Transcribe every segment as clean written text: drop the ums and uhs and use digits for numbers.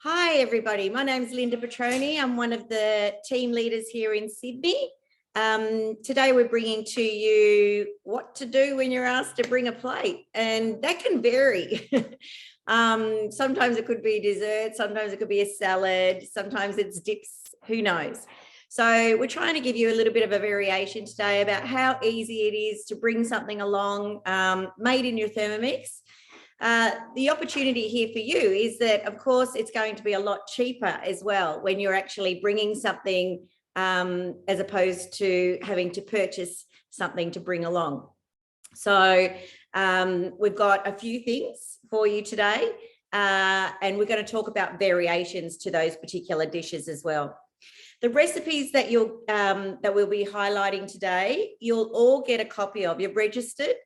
Hi, everybody. My name's Linda Petrone. I'm one of the team leaders here in Sydney. Today, we're bringing to you what to do when you're asked to bring a plate, and that can vary. Sometimes it could be dessert, sometimes it could be a salad, sometimes it's dips, who knows. So we're trying to give you a little bit of a variation today about how easy it is to bring something along made in your Thermomix. The opportunity here for you is that, of course, it's going to be a lot cheaper as well when you're actually bringing something as opposed to having to purchase something to bring along. So we've got a few things for you today, and we're going to talk about variations to those particular dishes as well. The recipes that we'll be highlighting today, you'll all get a copy of. You're registered.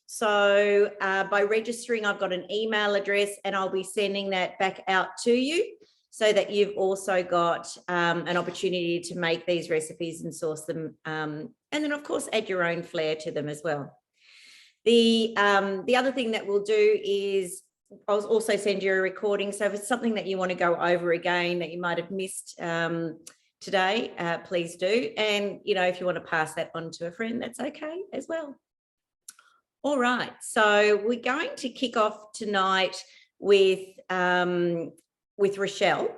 So by registering, I've got an email address and I'll be sending that back out to you so that you've also got an opportunity to make these recipes and source them. And then, of course, add your own flair to them as well. The other thing that we'll do is I'll also send you a recording. So if it's something that you want to go over again that you might have missed today, please do. And, if you want to pass that on to a friend, that's okay as well. All right, so we're going to kick off tonight with Rochelle,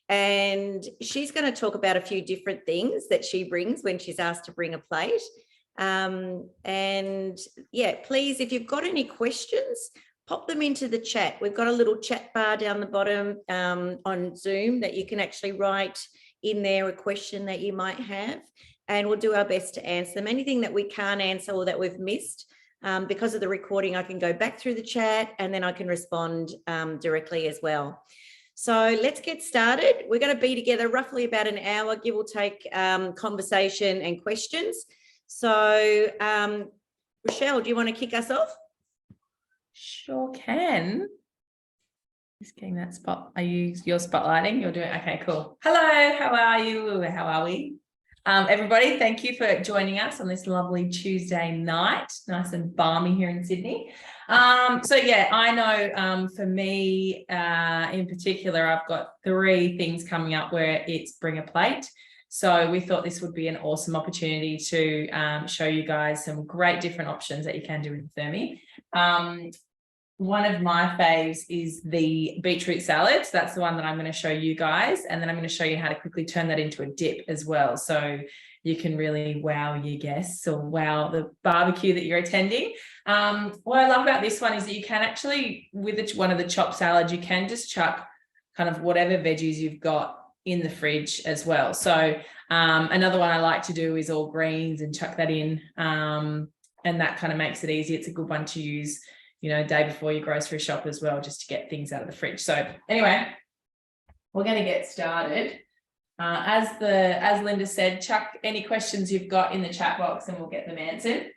and she's going to talk about a few different things that she brings when she's asked to bring a plate. And yeah, please, if you've got any questions, pop them into the chat. We've got a little chat bar down the bottom on Zoom that you can actually write in there a question that you might have, and we'll do our best to answer them. Anything that we can't answer or that we've missed, because of the recording, I can go back through the chat and then I can respond directly as well. So let's get started. We're going to be together roughly about an hour, give or take, conversation and questions. So Rochelle, do you want to kick us off? Sure can. Just getting that spot. You're spotlighting? You're doing, okay, cool. Hello, how are you? How are we? Everybody, thank you for joining us on this lovely Tuesday night. Nice and balmy here in Sydney. So yeah, I know for me in particular, I've got 3 things coming up where it's bring a plate. So we thought this would be an awesome opportunity to show you guys some great different options that you can do with the Thermi. One of my faves is the beetroot salad. So that's the one that I'm going to show you guys. And then I'm going to show you how to quickly turn that into a dip as well. So you can really wow your guests or wow the barbecue that you're attending. What I love about this one is that you can actually, with one of the chopped salads, you can just chuck kind of whatever veggies you've got in the fridge as well. So another one I like to do is all greens and chuck that in. And that kind of makes it easy. It's a good one to use, day before your grocery shop as well, just to get things out of the fridge. So anyway, we're going to get started. As Linda said, chuck any questions you've got in the chat box and we'll get them answered.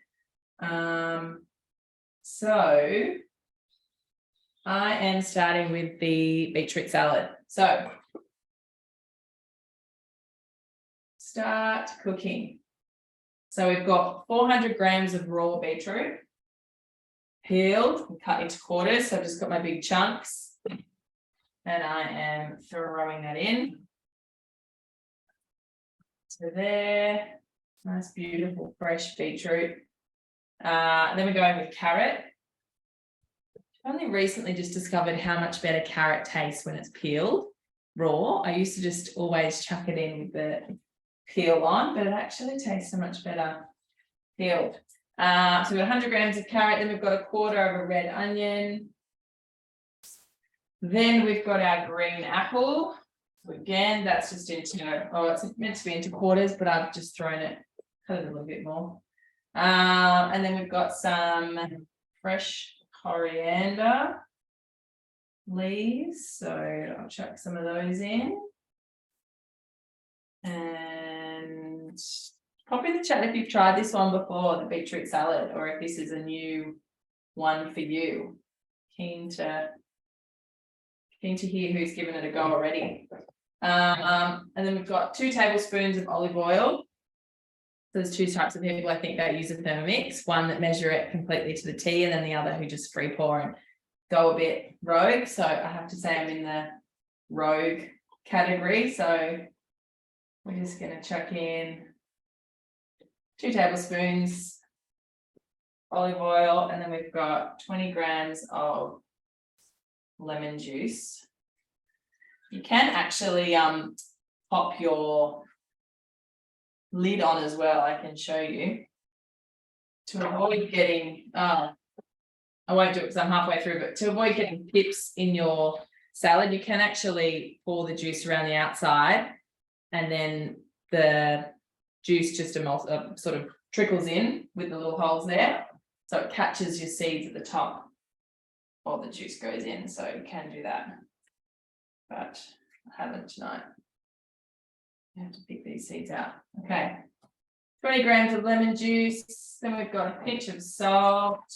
So I am starting with the beetroot salad. So start cooking. So we've got 400 grams of raw beetroot, peeled and cut into quarters. So I've just got my big chunks and I am throwing that in. So there, nice, beautiful, fresh beetroot. Then we're going with carrot. I've only recently just discovered how much better carrot tastes when it's peeled raw. I used to just always chuck it in with the peel on, but it actually tastes so much better peeled. So we've got 100 grams of carrot, then we've got a quarter of a red onion. Then we've got our green apple. So again, that's just into, it's meant to be into quarters, but I've just thrown it, cut it a little bit more. And then we've got some fresh coriander leaves. So I'll chuck some of those in. And pop in the chat if you've tried this one before, the beetroot salad, or if this is a new one for you. Keen to hear who's given it a go already. And then we've got 2 tablespoons of olive oil. So there's 2 types of people I think that use a Thermomix, one that measure it completely to the T, and then the other who just free pour and go a bit rogue. So I have to say I'm in the rogue category. So we're just going to chuck in 2 tablespoons olive oil, and then we've got 20 grams of lemon juice. You can actually pop your lid on as well. I can show you to avoid getting, I won't do it because I'm halfway through, but to avoid getting pips in your salad, you can actually pour the juice around the outside, and then the juice just sort of trickles in with the little holes there. So it catches your seeds at the top while the juice goes in. So you can do that, but I haven't tonight. You have to pick these seeds out. Okay, 20 grams of lemon juice. Then we've got a pinch of salt.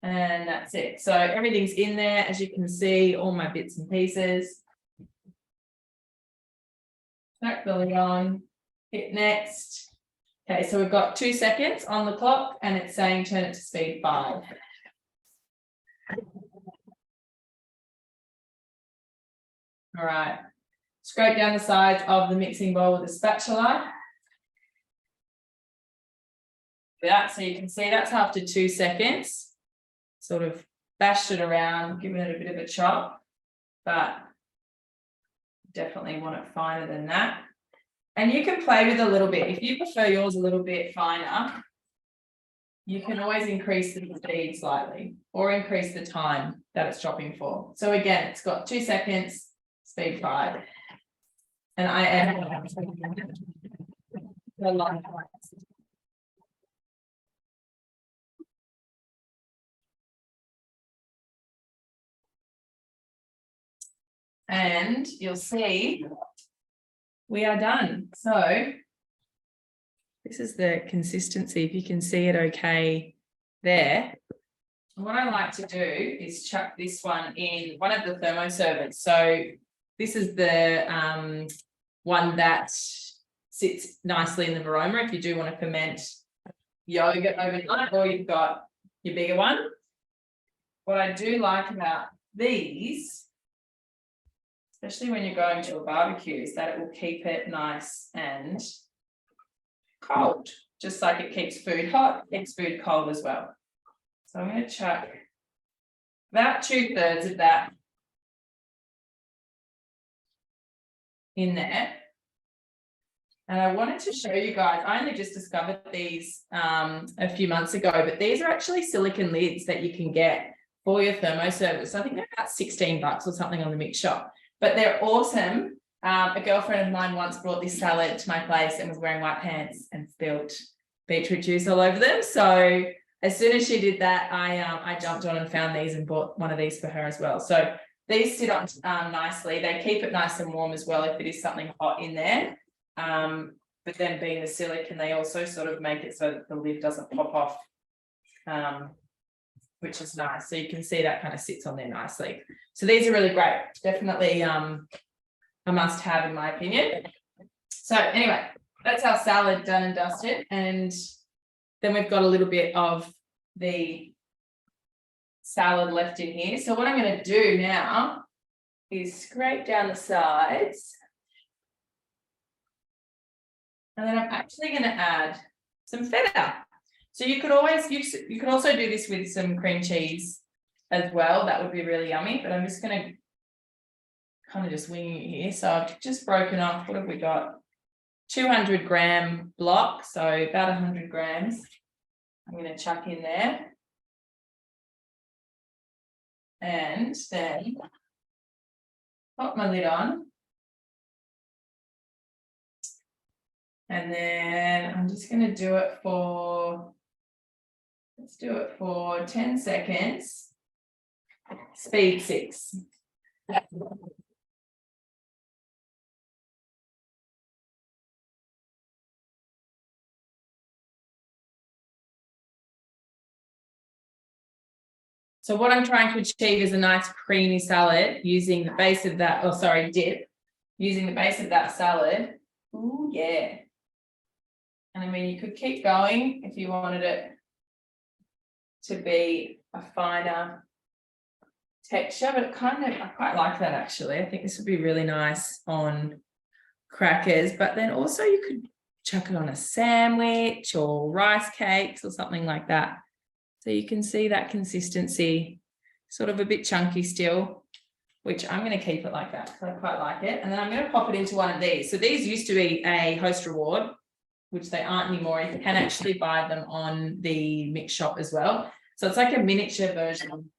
And that's it. So everything's in there, as you can see, all my bits and pieces. Chuck the lid on, hit next. Okay, so we've got 2 seconds on the clock, and it's saying turn it to speed 5. All right, scrape down the sides of the mixing bowl with a spatula. Yeah, so you can see that's after 2 seconds. Sort of bashed it around, given it a bit of a chop, but definitely want it finer than that. And you can play with a little bit. If you prefer yours a little bit finer, you can always increase the speed slightly or increase the time that it's chopping for. So again, it's got 2 seconds, speed 5. And I add the line. And you'll see we are done. So this is the consistency, if you can see it okay there. And what I like to do is chuck this one in one of the thermoservers. So this is the one that sits nicely in the varoma if you do want to ferment yogurt overnight, or you've got your bigger one. What I do like about these, especially when you're going to a barbecue, is that it will keep it nice and cold, just like it keeps food hot, keeps food cold as well. So I'm going to chuck about 2/3 of that in there. And I wanted to show you guys, I only just discovered these a few months ago, but these are actually silicone lids that you can get for your thermoservice. I think they're about $16 or something on the mix shop. But they're awesome. A girlfriend of mine once brought this salad to my place and was wearing white pants and spilled beetroot juice all over them. So as soon as she did that, I jumped on and found these and bought one of these for her as well. So these sit on nicely. They keep it nice and warm as well if it is something hot in there. But then being the silicone, they also sort of make it so that the lid doesn't pop off, which is nice. So you can see that kind of sits on there nicely. So these are really great. Definitely a must have in my opinion. So anyway, that's our salad done and dusted. And then we've got a little bit of the salad left in here. So what I'm going to do now is scrape down the sides. And then I'm actually going to add some feta. So you could always use, you could also do this with some cream cheese as well. That would be really yummy, but I'm just going to kind of just wing it here. So I've just broken off, what have we got? 200-gram block, so about 100 grams. I'm going to chuck in there. And then pop my lid on. And then I'm just going to do it for, let's do it for 10 seconds. Speed 6. So what I'm trying to achieve is a nice creamy salad using the base of that, oh sorry, dip, using the base of that salad. Ooh, yeah. And I mean, you could keep going if you wanted it to be a finer texture, but I quite like that actually. I think this would be really nice on crackers, but then also you could chuck it on a sandwich or rice cakes or something like that. So you can see that consistency, sort of a bit chunky still, which I'm going to keep it like that because I quite like it. And then I'm going to pop it into one of these. So these used to be a host reward, which they aren't anymore. You can actually buy them on the mix shop as well. So it's like a miniature version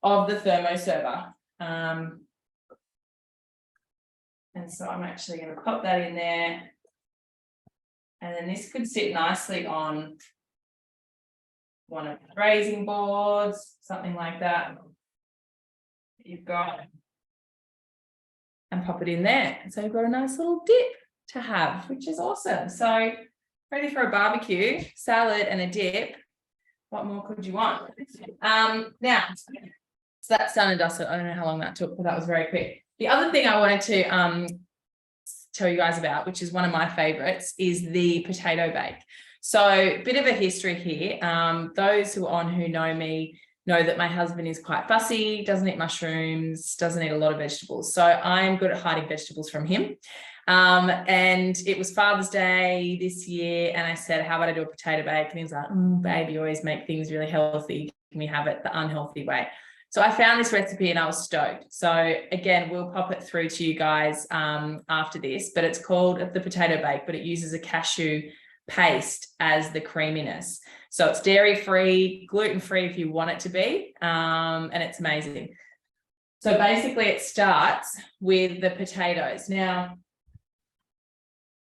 of the thermo server. And so I'm actually going to pop that in there. And then this could sit nicely on one of the grazing boards, something like that. You've got, and pop it in there. So you've got a nice little dip to have, which is awesome. So ready for a barbecue, salad and a dip. What more could you want? Now, so that's done and dusted. I don't know how long that took, but that was very quick. The other thing I wanted to tell you guys about, which is one of my favorites, is the potato bake. So a bit of a history here. Those who know me know that my husband is quite fussy, doesn't eat mushrooms, doesn't eat a lot of vegetables. So I'm good at hiding vegetables from him. And it was Father's Day this year, and I said, how about I do a potato bake? And he was like, babe, you always make things really healthy. Can we have it the unhealthy way? So I found this recipe and I was stoked. So again, we'll pop it through to you guys after this, but it's called the potato bake, but it uses a cashew paste as the creaminess. So it's dairy-free, gluten-free if you want it to be, and it's amazing. So basically it starts with the potatoes. Now,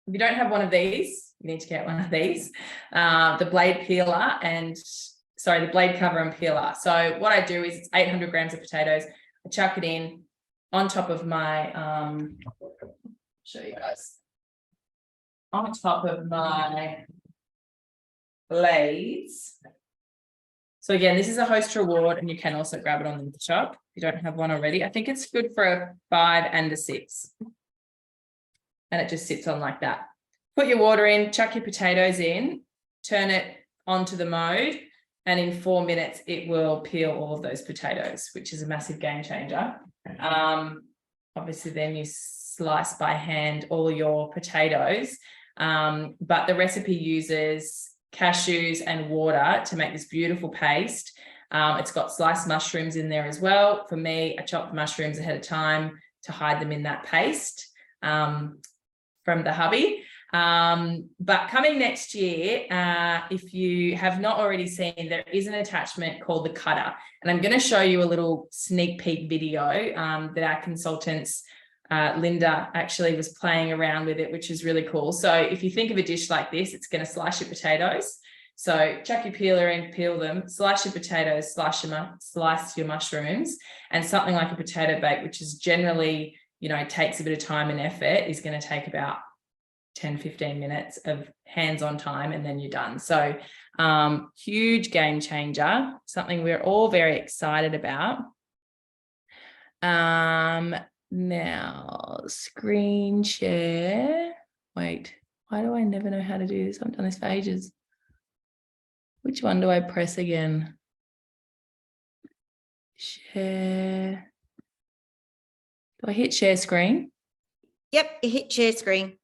if you don't have one of these, you need to get one of these, the blade cover and peeler. So what I do is it's 800 grams of potatoes. I chuck it in on top of my, show you guys, on top of my blades. So again, this is a host reward, and you can also grab it on the shop if you don't have one already. I think it's good for a 5 and a 6. And it just sits on like that. Put your water in, chuck your potatoes in, turn it onto the mode, and in 4 minutes, it will peel all of those potatoes, which is a massive game changer. Obviously, then you slice by hand all your potatoes, but the recipe uses cashews and water to make this beautiful paste. It's got sliced mushrooms in there as well. For me, I chopped mushrooms ahead of time to hide them in that paste from the hubby. But coming next year, if you have not already seen, there is an attachment called the cutter, and I'm going to show you a little sneak peek video that our consultants, Linda, actually was playing around with it, which is really cool. So if you think of a dish like this, it's going to slice your potatoes. So chuck your peeler in, peel them, slice your potatoes, slice your mushrooms, and something like a potato bake, which is generally, takes a bit of time and effort, is going to take about 10-15 minutes of hands-on time, and then you're done. So huge game changer, something we're all very excited about. Now screen share. Wait, why do I never know how to do this? I've done this for ages. Which one do I press again? Share. Do I hit share screen? Yep, you hit share screen.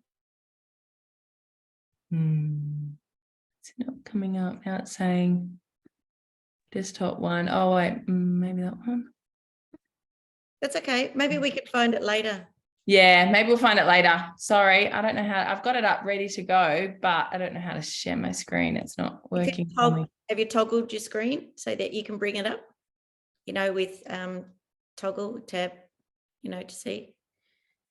It's not coming up. Now it's saying desktop one. Oh, wait, maybe that one. That's okay. Maybe we could find it later. Yeah, maybe we'll find it later. Sorry, I don't know how. I've got it up ready to go, but I don't know how to share my screen. It's not working for me. Have you toggled your screen so that you can bring it up? With toggle tab, to see.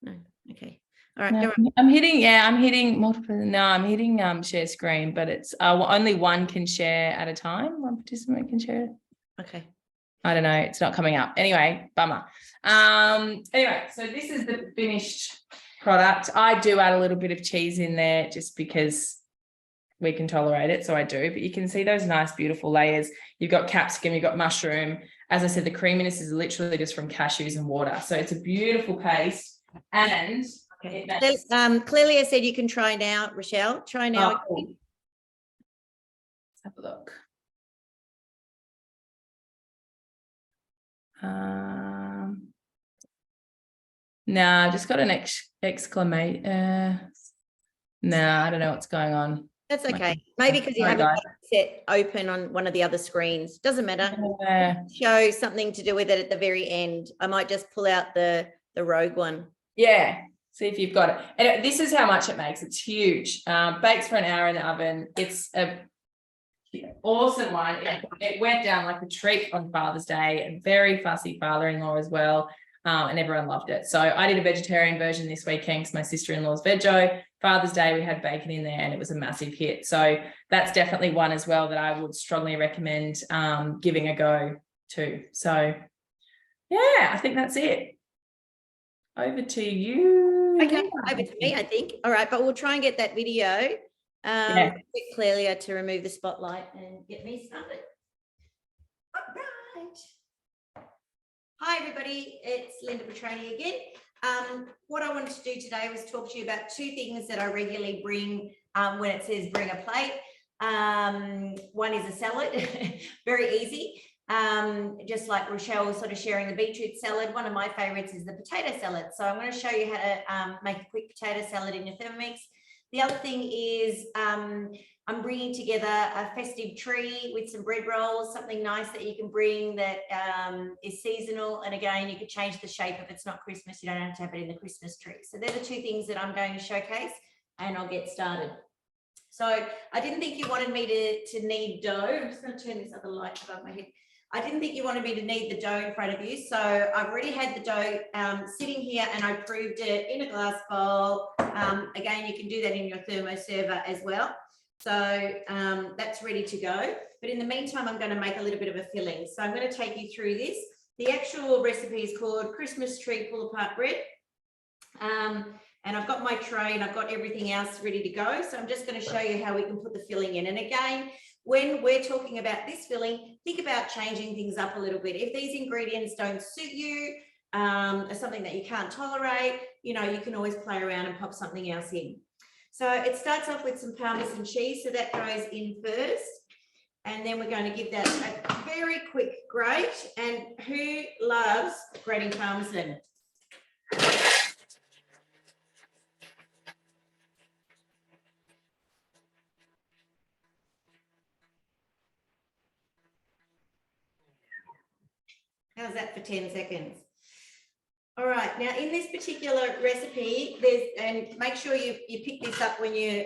No, okay. All right. No, I'm hitting multiple. No, I'm hitting share screen, but it's only one can share at a time. One participant can share. Okay. I don't know. It's not coming up. Anyway, bummer. Anyway, so this is the finished product. I do add a little bit of cheese in there just because we can tolerate it. So I do, but you can see those nice, beautiful layers. You've got capsicum, you've got mushroom. As I said, the creaminess is literally just from cashews and water. So it's a beautiful paste. And okay. Clelia said you can try now, Rochelle. Try now. Oh, cool. Let's have a look. No, I just got an exclamation. No, I don't know what's going on. That's okay. Maybe because you haven't got it set open on one of the other screens. Doesn't matter. Show something to do with it at the very end. I might just pull out the rogue one. Yeah. See if you've got it. And this is how much it makes. It's huge. Bakes for an hour in the oven. It's a awesome one. It went down like a treat on Father's Day. A very fussy father-in-law as well. And everyone loved it. So I did a vegetarian version this weekend because my sister-in-law's veggie. Father's Day, we had bacon in there and it was a massive hit. So that's definitely one as well that I would strongly recommend giving a go to. So yeah, I think that's it. Over to you. Okay, over to me, I think. All right, but we'll try and get that video. Get Clelia to remove the spotlight and get me started. All right. Hi, everybody. It's Linda Petrone again. What I wanted to do today was talk to you about two things that I regularly bring when it says bring a plate. One is a salad, very easy. Just like Rochelle was sort of sharing the beetroot salad. One of my favorites is the potato salad. So I'm going to show you how to make a quick potato salad in your Thermomix. The other thing is I'm bringing together a festive tree with some bread rolls, something nice that you can bring that is seasonal. And again, you could change the shape if it's not Christmas. You don't have to have it in the Christmas tree. So they're the two things that I'm going to showcase, and I'll get started. So I didn't think you wanted me to knead dough. I'm just going to turn this other light above my head. I didn't think you wanted me to knead the dough in front of you. So I've already had the dough sitting here and I proved it in a glass bowl. Again, you can do that in your thermo server as well. So that's ready to go. But in the meantime, I'm going to make a little bit of a filling. So I'm going to take you through this. The actual recipe is called Christmas Tree Pull Apart Bread. And I've got my tray and I've got everything else ready to go. So I'm just going to show you how we can put the filling in. And again, when we're talking about this filling, think about changing things up a little bit. If these ingredients don't suit you, or something that you can't tolerate, you know, you can always play around and pop something else in. So it starts off with some Parmesan cheese. So that goes in first. And then we're going to give that a very quick grate. And who loves grating Parmesan? How's that for 10 seconds? All right, now in this particular recipe, and make sure you pick this up when you're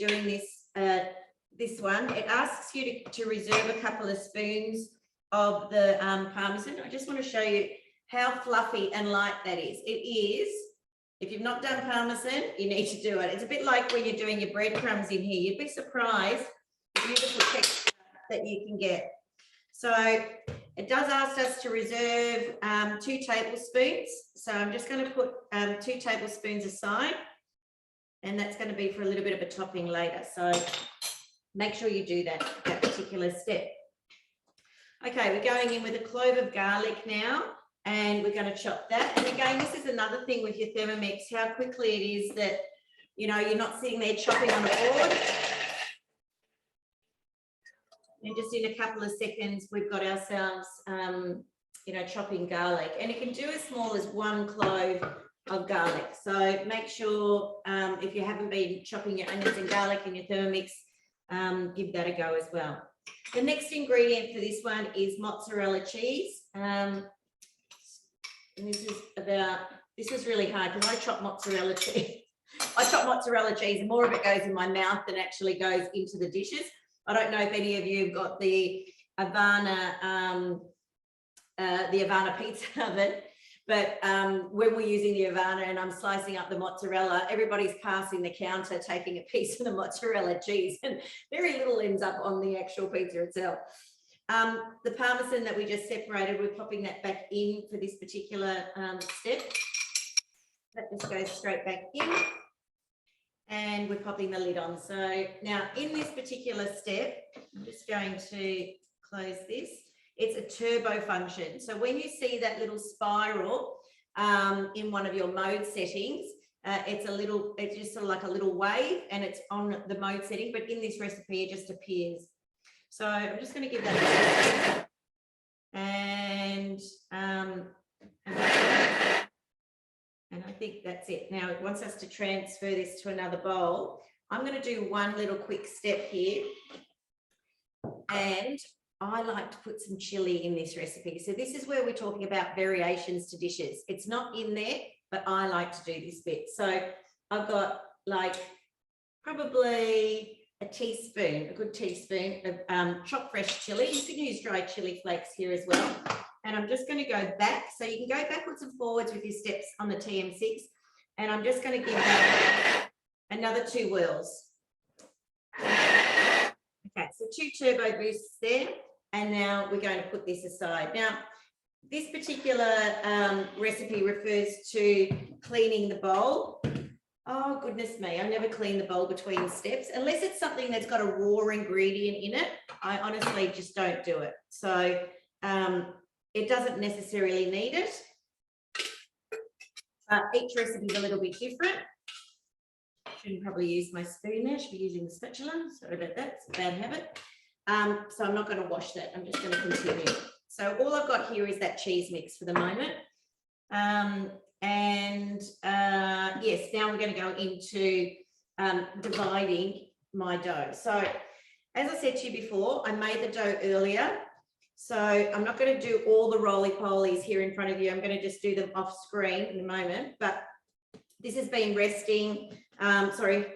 doing this one. It asks you to reserve a couple of spoons of the Parmesan. I just want to show you how fluffy and light that is. It is, if you've not done Parmesan, you need to do it. It's a bit like when you're doing your breadcrumbs in here. You'd be surprised the beautiful texture that you can get. So it does ask us to reserve 2 tablespoons. So I'm just going to put 2 tablespoons aside, and that's going to be for a little bit of a topping later. So make sure you do that particular step. Okay, we're going in with a clove of garlic now, and we're going to chop that. And again, this is another thing with your Thermomix, how quickly it is that, you know, you're not sitting there chopping on a board. And just in a couple of seconds, we've got ourselves, you know, chopping garlic. And you can do as small as 1 clove of garlic. So make sure if you haven't been chopping your onions and garlic in your Thermomix, give that a go as well. The next ingredient for this one is mozzarella cheese. And this is really hard because I chop mozzarella cheese. I chop mozzarella cheese and more of it goes in my mouth than actually goes into the dishes. I don't know if any of you have got the Havana pizza oven, but when we're using the Havana and I'm slicing up the mozzarella, everybody's passing the counter, taking a piece of the mozzarella cheese, and very little ends up on the actual pizza itself. The Parmesan that we just separated, we're popping that back in for this particular step. That just goes straight back in. And we're popping the lid on. So now in this particular step, I'm just going to close this. It's a turbo function. So when you see that little spiral in one of your mode settings, it's just sort of like a little wave and it's on the mode setting, but in this recipe, it just appears. So I'm just going to give that a and That's it. Now it wants us to transfer this to another bowl. I'm going to do one little quick step here. And I like to put some chili in this recipe. So this is where we're talking about variations to dishes. It's not in there, but I like to do this bit. So I've got like probably a teaspoon, a good teaspoon of chopped fresh chili. You can use dried chili flakes here as well. And I'm just going to go back. So you can go backwards and forwards with your steps on the TM6. And I'm just going to give that another 2 whirls. Okay, so 2 turbo boosts there. And now we're going to put this aside. Now, this particular recipe refers to cleaning the bowl. Oh, goodness me, I never clean the bowl between steps. Unless it's something that's got a raw ingredient in it, I honestly just don't do it. So it doesn't necessarily need it. Each recipe is a little bit different. Shouldn't probably use my spoon there. Should be using the spatula. Sorry about that. It's a bad habit. So I'm not going to wash that. I'm just going to continue. So all I've got here is that cheese mix for the moment. Yes, now we're going to go into dividing my dough. So as I said to you before, I made the dough earlier. So I'm not going to do all the roly-polies here in front of you. I'm going to just do them off screen in a moment. But this has been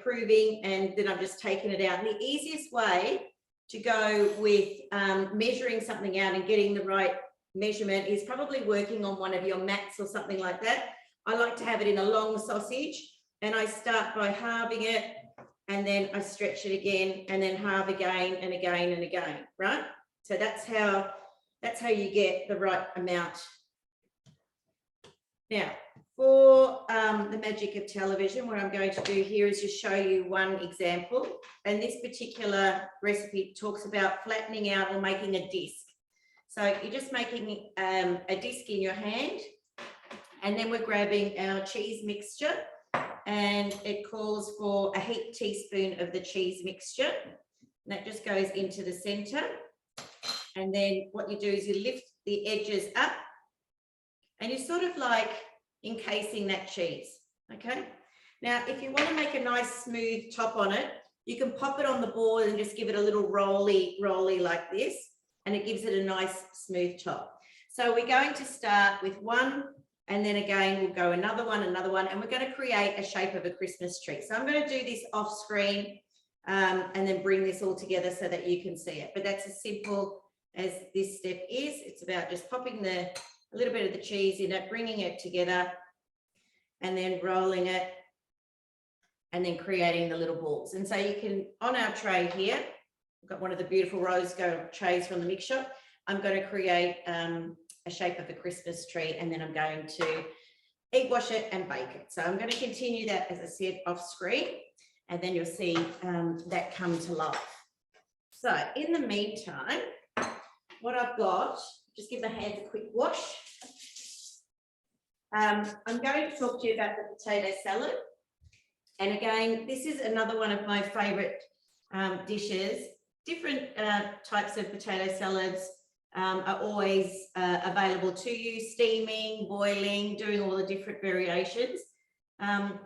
proving, and then I've just taken it out. And the easiest way to go with measuring something out and getting the right measurement is probably working on one of your mats or something like that. I like to have it in a long sausage, and I start by halving it, and then I stretch it again, and then halve again and again and again, right? So that's how you get the right amount. Now, for the magic of television, what I'm going to do here is just show you one example. And this particular recipe talks about flattening out or making a disc. So you're just making a disc in your hand, and then we're grabbing our cheese mixture, and it calls for a heaped teaspoon of the cheese mixture. And that just goes into the center. And then what you do is you lift the edges up, and you're sort of like encasing that cheese, okay? Now, if you want to make a nice smooth top on it, you can pop it on the board and just give it a little rolly like this, and it gives it a nice smooth top. So we're going to start with one, and then again, we'll go another one, and we're going to create a shape of a Christmas tree. So I'm going to do this off screen and then bring this all together so that you can see it. But that's as simple as this step is. It's about just popping a little bit of the cheese in it, bringing it together, and then rolling it, and then creating the little balls. And so you can, on our tray here, I've got one of the beautiful rose gold trays from the mix shop. I'm going to create a shape of a Christmas tree, and then I'm going to egg wash it and bake it. So I'm going to continue that, as I said, off screen, and then you'll see that come to life. So in the meantime, what I've got, just give the hands a quick wash. I'm going to talk to you about the potato salad. And again, this is another one of my favourite dishes. Different types of potato salads are always available to you, steaming, boiling, doing all the different variations. I'm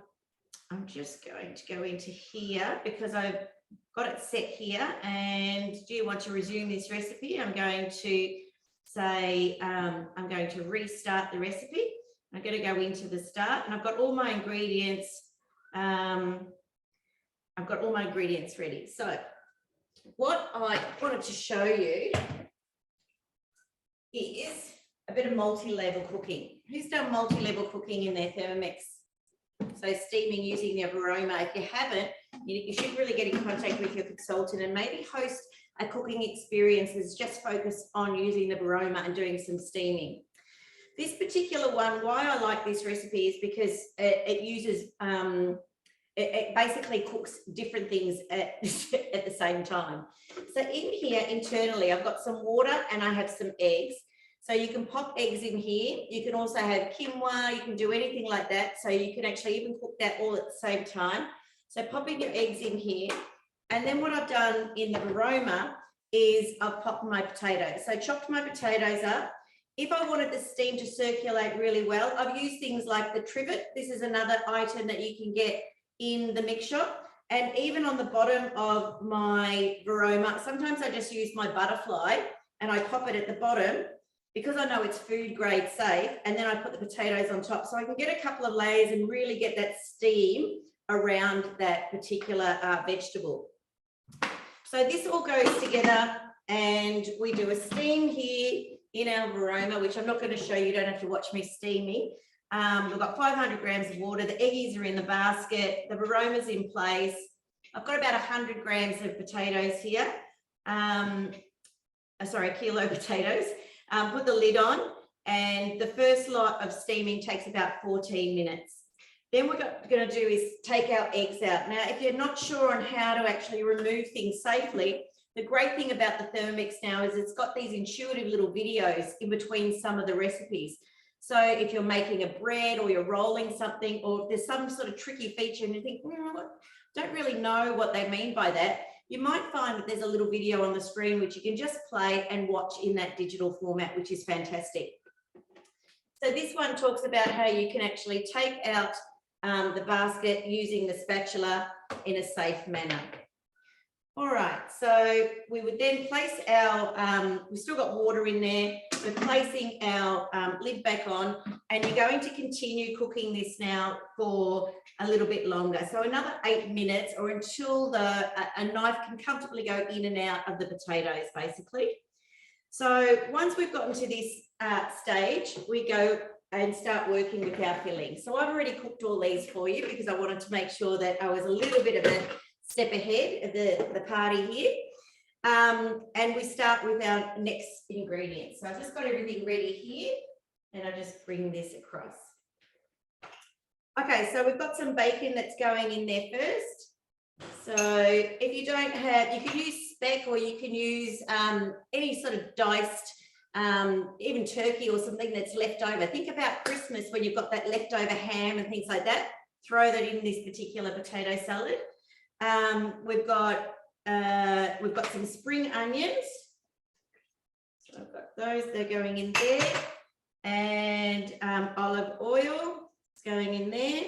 just going to go into here because I've got it set here. And do you want to resume this recipe? I'm going to say, I'm going to restart the recipe. I'm going to go into the start, and I've got all my ingredients. Ready. So what I wanted to show you is a bit of multi-level cooking. Who's done multi-level cooking in their Thermomix? So steaming using the aroma. If you haven't, you should really get in contact with your consultant and maybe host a cooking experience that's just focused on using the aroma and doing some steaming. This particular one, why I like this recipe is because it uses, it basically cooks different things at the same time. So in here, internally, I've got some water and I have some eggs. So you can pop eggs in here. You can also have quinoa. You can do anything like that. So you can actually even cook that all at the same time. So popping your eggs in here. And then what I've done in the aroma is I've popped my potatoes. So chopped my potatoes up if I wanted the steam to circulate really well, I've used things like the trivet. This is another item that you can get in the mix shop. And even on the bottom of my Varoma, sometimes I just use my butterfly and I pop it at the bottom because I know it's food grade safe. And then I put the potatoes on top. So I can get a couple of layers and really get that steam around that particular vegetable. So this all goes together and we do a steam here in our Varoma, which I'm not going to show you. You don't have to watch me steaming. We've got 500 grams of water. The eggies are in the basket. The Varoma's in place. I've got about 100 grams of potatoes here. Sorry, a kilo of potatoes. Put the lid on, and the first lot of steaming takes about 14 minutes. Then what we're going to do is take our eggs out. Now, if you're not sure on how to actually remove things safely, the great thing about the Thermomix now is it's got these intuitive little videos in between some of the recipes. So if you're making a bread or you're rolling something, or if there's some sort of tricky feature and you think, don't really know what they mean by that, you might find that there's a little video on the screen which you can just play and watch in that digital format, which is fantastic. So this one talks about how you can actually take out the basket using the spatula in a safe manner. All right, so we would then place our, we've still got water in there. We're placing our lid back on, and you're going to continue cooking this now for a little bit longer. So another 8 minutes, or until a knife can comfortably go in and out of the potatoes, basically. So once we've gotten to this stage, we go and start working with our filling. So I've already cooked all these for you because I wanted to make sure that I was a little bit of a step ahead of the party here. And we start with our next ingredients. So I've just got everything ready here, and I just bring this across. Okay, so we've got some bacon that's going in there first. So if you don't have, you can use speck, or you can use any sort of diced, even turkey or something that's left over. Think about Christmas when you've got that leftover ham and things like that. Throw that in this particular potato salad. We've got some spring onions. So I've got those, they're going in there. And olive oil is going in there.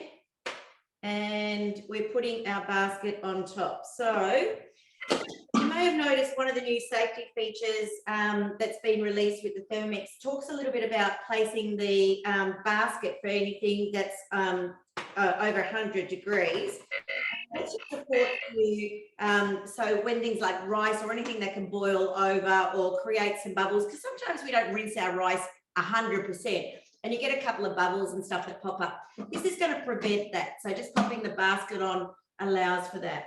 And we're putting our basket on top. So you may have noticed one of the new safety features that's been released with the Thermomix talks a little bit about placing the basket for anything that's over 100 degrees. That should support you. So when things like rice or anything that can boil over or create some bubbles, because sometimes we don't rinse our rice 100%, and you get a couple of bubbles and stuff that pop up. This is going to prevent that. So just popping the basket on allows for that.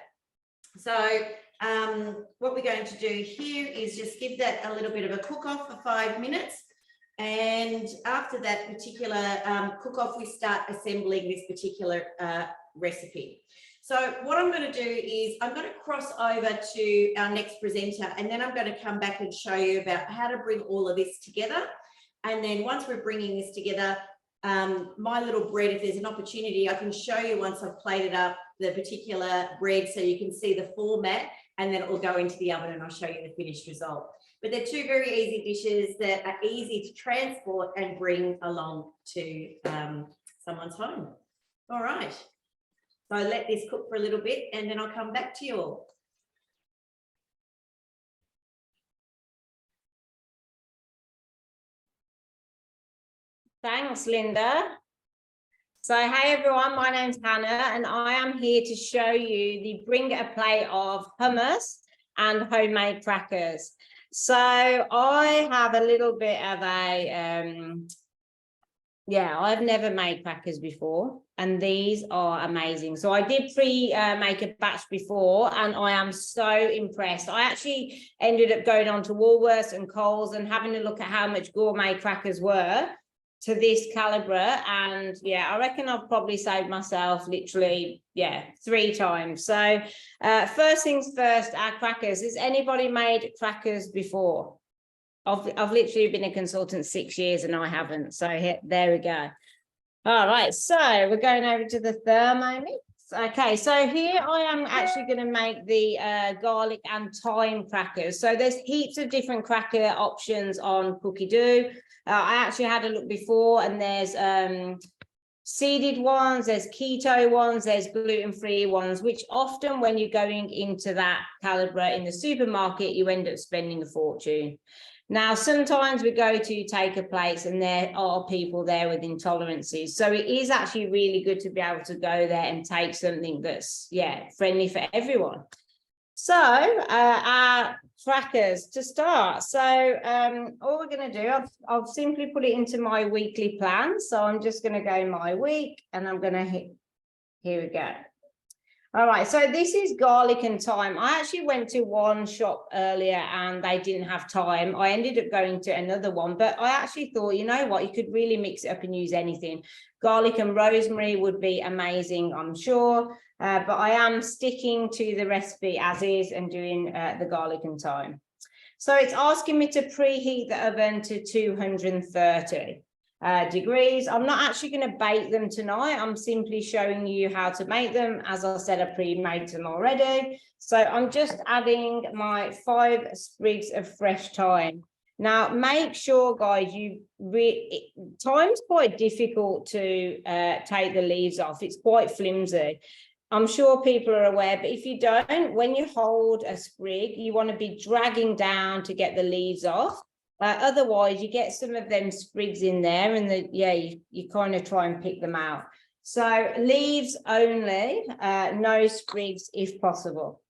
So what we're going to do here is just give that a little bit of a cook off for 5 minutes. And after that particular cook off, we start assembling this particular recipe. So what I'm going to do is I'm going to cross over to our next presenter, and then I'm going to come back and show you about how to bring all of this together. And then once we're bringing this together, my little bread, if there's an opportunity, I can show you once I've plated up the particular bread so you can see the format, and then it will go into the oven and I'll show you the finished result. But they're two very easy dishes that are easy to transport and bring along to someone's home. All right. So let this cook for a little bit, and then I'll come back to you all. Thanks, Linda. So, hey everyone, my name's Hannah, and I am here to show you the bring a plate of hummus and homemade crackers. So I have a little bit of a, I've never made crackers before, and these are amazing. So I did make a batch before, and I am so impressed. I actually ended up going on to Woolworths and Coles and having a look at how much gourmet crackers were to this caliber, and I reckon I've probably saved myself literally 3 times. So first things first, our crackers. Has anybody made crackers before? I've literally been a consultant 6 years and I haven't, so there we go. All right, so we're going over to the Thermomix. Okay, so here I am actually going to make the garlic and thyme crackers. So there's heaps of different cracker options on Cookie Doo. I actually had a look before, and there's seeded ones, there's keto ones, there's gluten-free ones, which often when you're going into that caliber in the supermarket, you end up spending a fortune. Now, sometimes we go to take a place and there are people there with intolerances. So it is actually really good to be able to go there and take something that's, friendly for everyone. So our crackers to start. So all we're going to do, I've simply put it into my weekly plan. So I'm just going to go my week and I'm going to hit, here we go. All right, so this is garlic and thyme. I actually went to one shop earlier and they didn't have thyme. I ended up going to another one, but I actually thought, you know what, you could really mix it up and use anything. Garlic and rosemary would be amazing, I'm sure, but I am sticking to the recipe as is and doing the garlic and thyme. So it's asking me to preheat the oven to 230. degrees. I'm not actually going to bake them tonight. I'm simply showing you how to make them. As I said, I pre-made them already. So I'm just adding my 5 sprigs of fresh thyme. Now, make sure, guys, thyme's quite difficult to take the leaves off. It's quite flimsy. I'm sure people are aware, but if you don't, when you hold a sprig, you want to be dragging down to get the leaves off. Otherwise, you get some of them sprigs in there and you kind of try and pick them out. So leaves only, no sprigs if possible.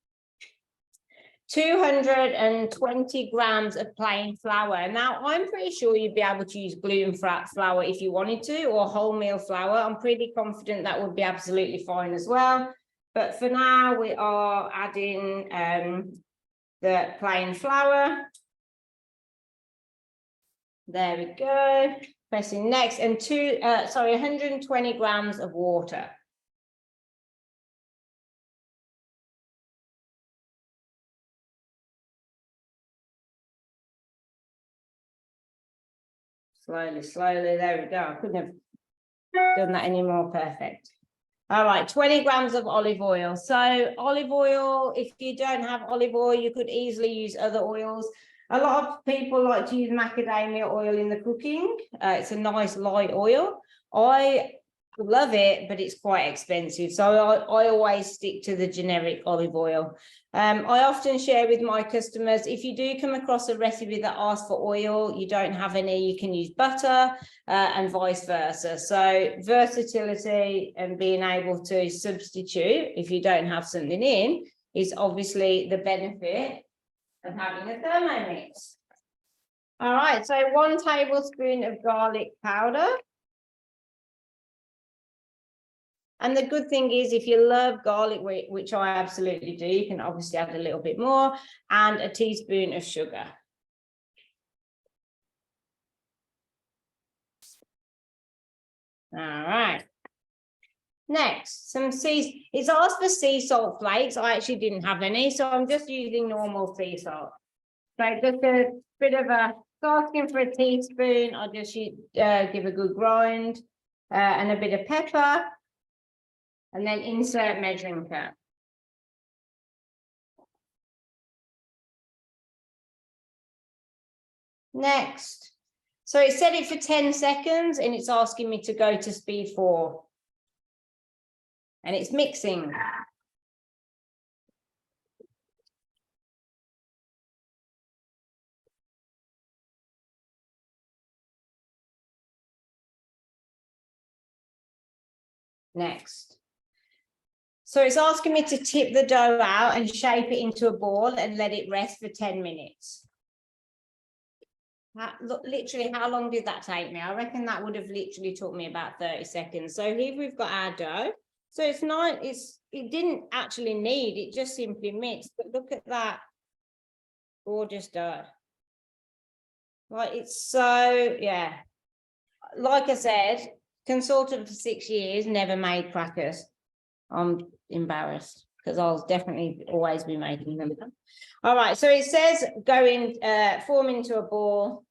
220 grams of plain flour. Now, I'm pretty sure you'd be able to use gluten-free flour if you wanted to, or wholemeal flour. I'm pretty confident that would be absolutely fine as well. But for now, we are adding the plain flour. There we go. Pressing next, and 120 grams of water. Slowly, slowly. There we go. I couldn't have done that any more perfect. All right, 20 grams of olive oil. So olive oil, if you don't have olive oil, you could easily use other oils. A lot of people like to use macadamia oil in the cooking. It's a nice light oil. I love it, but it's quite expensive. So I always stick to the generic olive oil. I often share with my customers, if you do come across a recipe that asks for oil, you don't have any, you can use butter and vice versa. So versatility and being able to substitute if you don't have something in is obviously the benefit of having a Thermomix. All right, so 1 tablespoon of garlic powder. And the good thing is, if you love garlic, which I absolutely do, you can obviously add a little bit more, and a teaspoon of sugar. All right. Next, it's asked for sea salt flakes. I actually didn't have any, so I'm just using normal sea salt. So just a bit of asking for a teaspoon. I'll just give a good grind and a bit of pepper. And then insert measuring cup. Next. So it set it for 10 seconds and it's asking me to go to speed 4. And it's mixing. Next. So it's asking me to tip the dough out and shape it into a ball and let it rest for 10 minutes. Literally, how long did that take me? I reckon that would have literally took me about 30 seconds. So here we've got our dough. So it's not, it didn't actually knead, it just simply mixed. But look at that gorgeous dough. Like, it's so, yeah. Like I said, consultant for 6 years, never made crackers. I'm embarrassed because I'll definitely always be making them. All right, so it says form into a ball,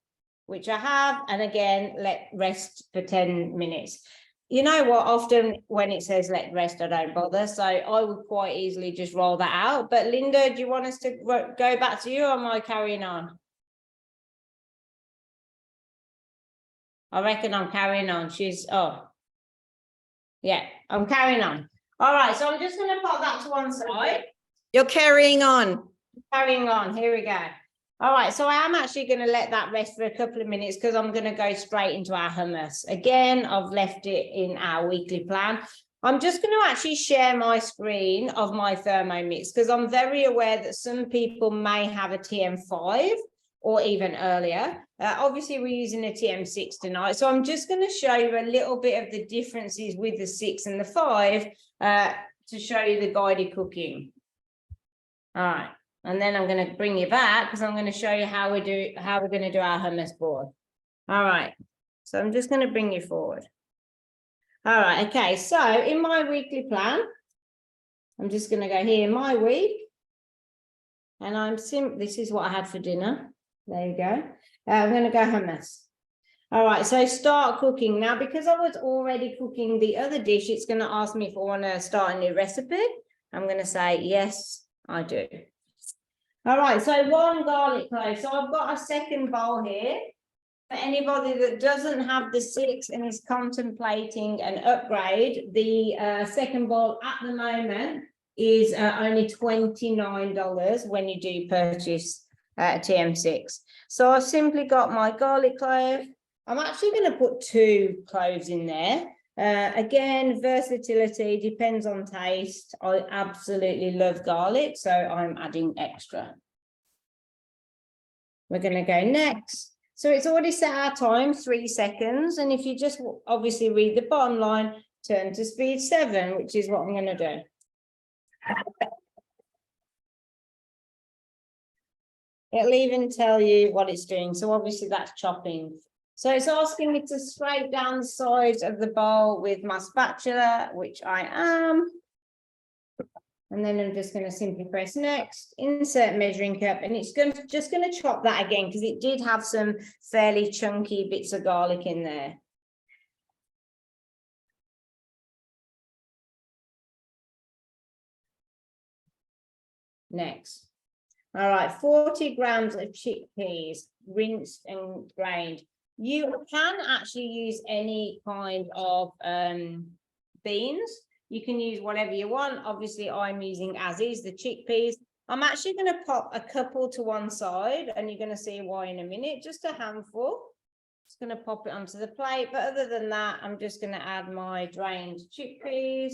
which I have, and again, let rest for 10 minutes. you know what, often when it says let rest, I don't bother. So I would quite easily just roll that out. But Linda, do you want us to go back to you, or am I carrying on? I reckon I'm carrying on. Yeah, I'm carrying on. All right, so I'm just going to put that to one side. You're carrying on. Carrying on, here we go. All right, so I am actually going to let that rest for a couple of minutes because I'm going to go straight into our hummus. Again, I've left it in our weekly plan. I'm just going to actually share my screen of my Thermomix because I'm very aware that some people may have a TM5 or even earlier. Obviously, we're using a TM6 tonight. So I'm just going to show you a little bit of the differences with the 6 and the 5 to show you the guided cooking. All right. And then I'm going to bring you back because I'm going to show you how we're going to do our hummus board. All right. So I'm just going to bring you forward. All right. Okay. So in my weekly plan, I'm just going to go here, my week. And this is what I had for dinner. There you go. I'm going to go hummus. All right. So start cooking. Now, because I was already cooking the other dish, it's going to ask me if I want to start a new recipe. I'm going to say, yes, I do. All right, so 1 garlic clove. So I've got a second bowl here. For anybody that doesn't have the 6 and is contemplating an upgrade, the second bowl at the moment is only $29 when you do purchase a TM6. So I've simply got my garlic clove. I'm actually going to put 2 cloves in there. Again, versatility depends on taste. I absolutely love garlic, so I'm adding extra. We're going to go next. So it's already set our time, 3 seconds. And if you just obviously read the bottom line, turn to speed 7, which is what I'm going to do. It'll even tell you what it's doing. So obviously that's chopping. So it's asking me to scrape down the sides of the bowl with my spatula, which I am. And then I'm just going to simply press next, insert measuring cup, and it's just going to chop that again because it did have some fairly chunky bits of garlic in there. Next. All right, 40 grams of chickpeas, rinsed and drained. You can actually use any kind of beans. You can use whatever you want. Obviously, I'm using as is the chickpeas. I'm actually going to pop a couple to one side, and you're going to see why in a minute. Just a handful. Just going to pop it onto the plate. But other than that, I'm just going to add my drained chickpeas.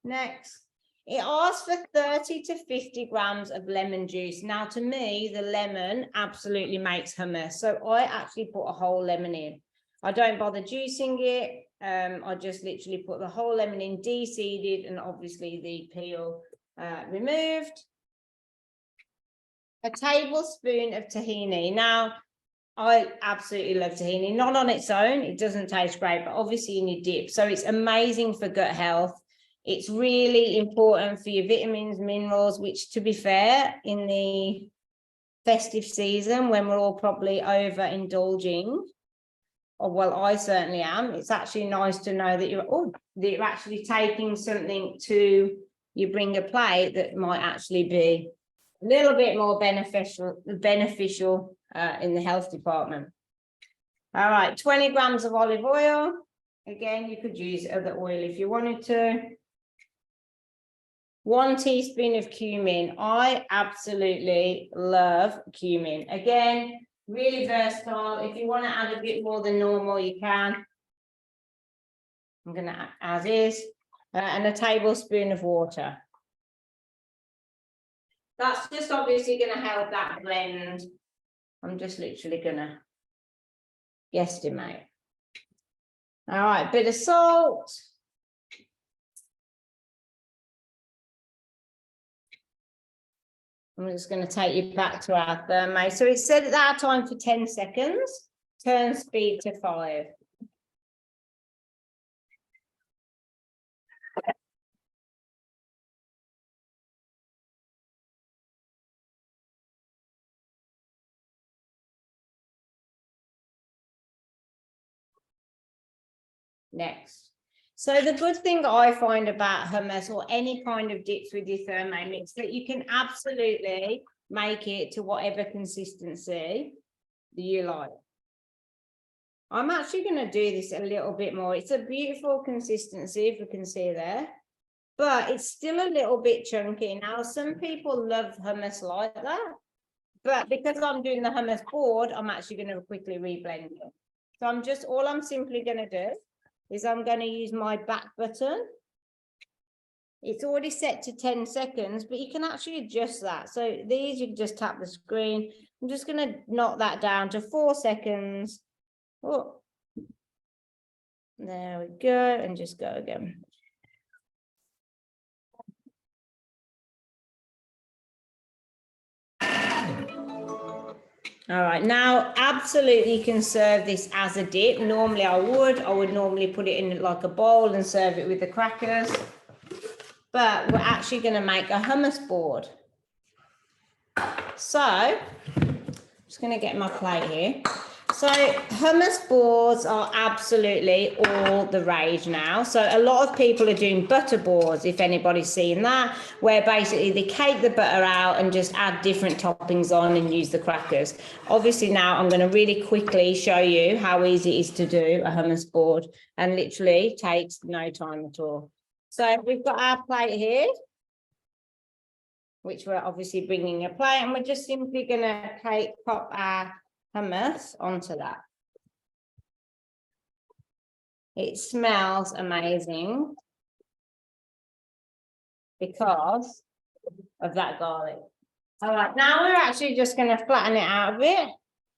Next. It asks for 30 to 50 grams of lemon juice. Now, to me, the lemon absolutely makes hummus. So I actually put a whole lemon in. I don't bother juicing it. I just literally put the whole lemon in, de-seeded, and obviously the peel removed. A tablespoon of tahini. Now, I absolutely love tahini. Not on its own, it doesn't taste great, but obviously in your dip. So it's amazing for gut health. It's really important for your vitamins, minerals, which, to be fair, in the festive season when we're all probably overindulging, or well, I certainly am, it's actually nice to know that you're actually taking something to you bring a plate that might actually be a little bit more beneficial in the health department. All right, 20 grams of olive oil. Again, you could use other oil if you wanted to. 1 teaspoon of cumin. I absolutely love cumin. Again, really versatile. If you want to add a bit more than normal, you can. I'm going to add as is. And a tablespoon of water. That's just obviously going to help that blend. I'm just literally going to guesstimate. All right, bit of salt. I'm just going to take you back to our thermo. So it said at that time for 10 seconds, turn speed to 5. next. So the good thing I find about hummus or any kind of dips with your Thermomix that you can absolutely make it to whatever consistency that you like. I'm actually going to do this a little bit more. It's a beautiful consistency, if you can see there, but it's still a little bit chunky. Now, some people love hummus like that, but because I'm doing the hummus board, I'm actually going to quickly reblend it. So all I'm simply going to do is I'm going to use my back button. It's already set to 10 seconds, but you can actually adjust that. So these, you can just tap the screen. I'm just going to knock that down to 4 seconds. Oh, there we go, and just go again. All right, now absolutely you can serve this as a dip. Normally I would normally put it in like a bowl and serve it with the crackers, but we're actually going to make a hummus board. So I'm just going to get my plate here. So hummus boards are absolutely all the rage now. So a lot of people are doing butter boards, if anybody's seen that, where basically they cake the butter out and just add different toppings on and use the crackers. Obviously now I'm going to really quickly show you how easy it is to do a hummus board, and literally takes no time at all. So we've got our plate here, which we're obviously bringing a plate, and we're just simply going to pop our hummus onto that. It smells amazing because of that garlic. All right, now we're actually just going to flatten it out a bit.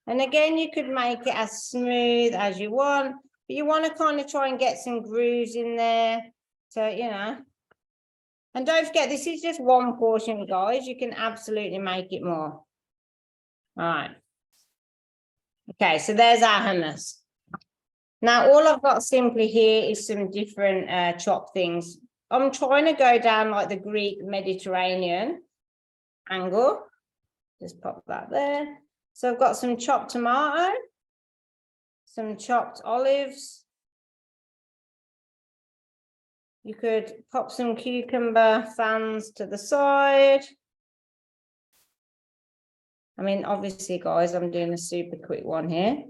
And again, you could make it as smooth as you want, but you want to kind of try and get some grooves in there. So, you know, and don't forget, this is just one portion, guys. You can absolutely make it more. All right. Okay, so there's our hummus. Now, all I've got simply here is some different chopped things. I'm trying to go down like the Greek Mediterranean angle. Just pop that there. So I've got some chopped tomato, some chopped olives. You could pop some cucumber fans to the side. I mean, obviously, guys, I'm doing a super quick one here.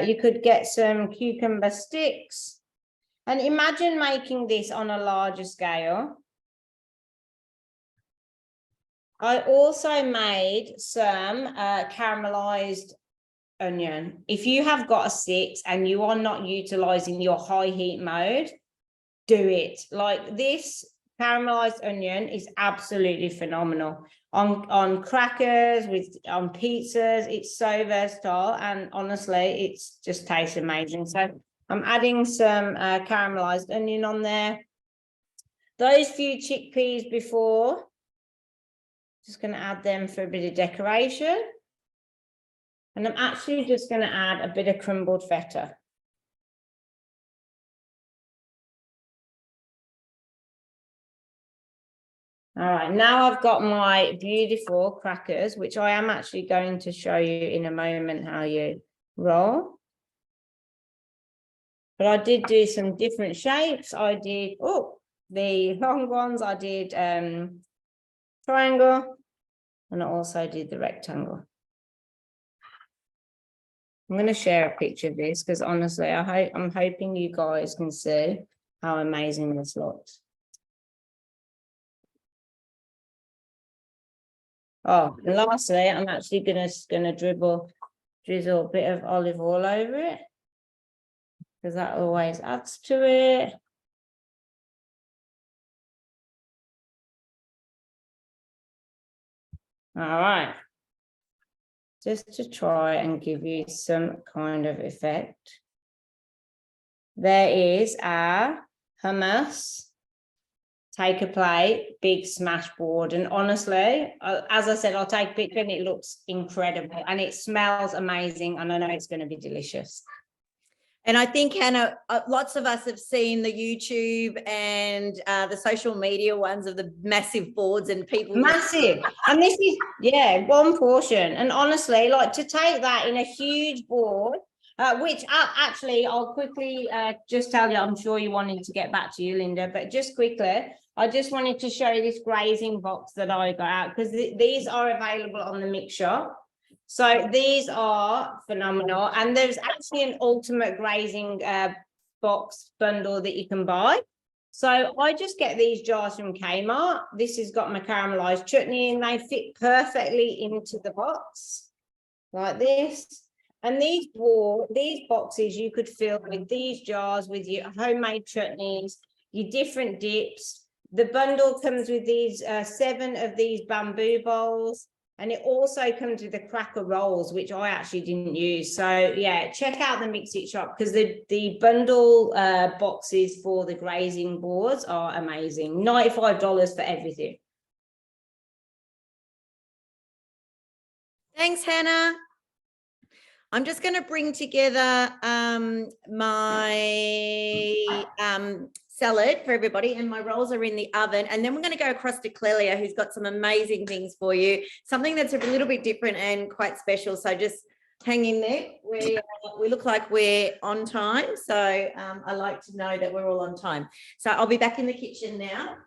You could get some cucumber sticks. And imagine making this on a larger scale. I also made some caramelized onion. If you have got a 6 and you are not utilizing your high heat mode, do it. Like this caramelized onion is absolutely phenomenal on crackers, on pizzas. It's so versatile, and honestly, it's just tastes amazing. So I'm adding some caramelized onion on there. Those few chickpeas before, just going to add them for a bit of decoration. And I'm actually just going to add a bit of crumbled feta. All right, now I've got my beautiful crackers, which I am actually going to show you in a moment how you roll. But I did do some different shapes. I did, the long ones, I did triangle, and I also did the rectangle. I'm going to share a picture of this because honestly, I'm hoping you guys can see how amazing this looks. Oh, and lastly, I'm actually gonna drizzle a bit of olive oil over it because that always adds to it. All right, just to try and give you some kind of effect. There is our hummus. Take a plate, big smash board. And honestly, as I said, I'll take a picture and it looks incredible and it smells amazing. And I know it's going to be delicious. And I think, Hannah, lots of us have seen the YouTube and the social media ones of the massive boards and people. Massive. And this is, yeah, one portion. And honestly, like to take that in a huge board, which actually I'll quickly just tell you, I'm sure you wanted to get back to you, Linda, but just quickly, I just wanted to show you this grazing box that I got out, because these are available on the mix shop. So these are phenomenal. And there's actually an ultimate grazing box bundle that you can buy. So I just get these jars from Kmart. This has got my caramelized chutney and they fit perfectly into the box like this. And these boxes you could fill with these jars with your homemade chutneys, your different dips. The bundle comes with these 7 of these bamboo bowls. And it also comes with the cracker rolls, which I actually didn't use. So yeah, check out the Mix It shop, because the bundle boxes for the grazing boards are amazing. $95 for everything. Thanks, Hannah. I'm just going to bring together my salad for everybody, and my rolls are in the oven, and then we're going to go across to Clelia, who's got some amazing things for you, something that's a little bit different and quite special. So just hang in there. We look like we're on time, so I like to know that we're all on time. So I'll be back in the kitchen now.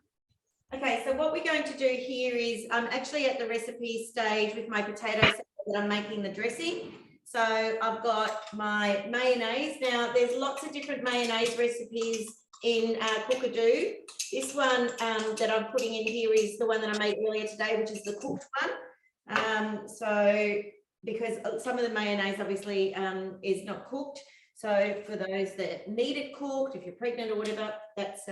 Okay, so what we're going to do here is I'm actually at the recipe stage with my potato salad that I'm making the dressing. So I've got my mayonnaise. Now there's lots of different mayonnaise recipes in Cookadoo. This one that I'm putting in here is the one that I made earlier today, which is the cooked one. So because some of the mayonnaise obviously is not cooked. So for those that need it cooked, if you're pregnant or whatever, that's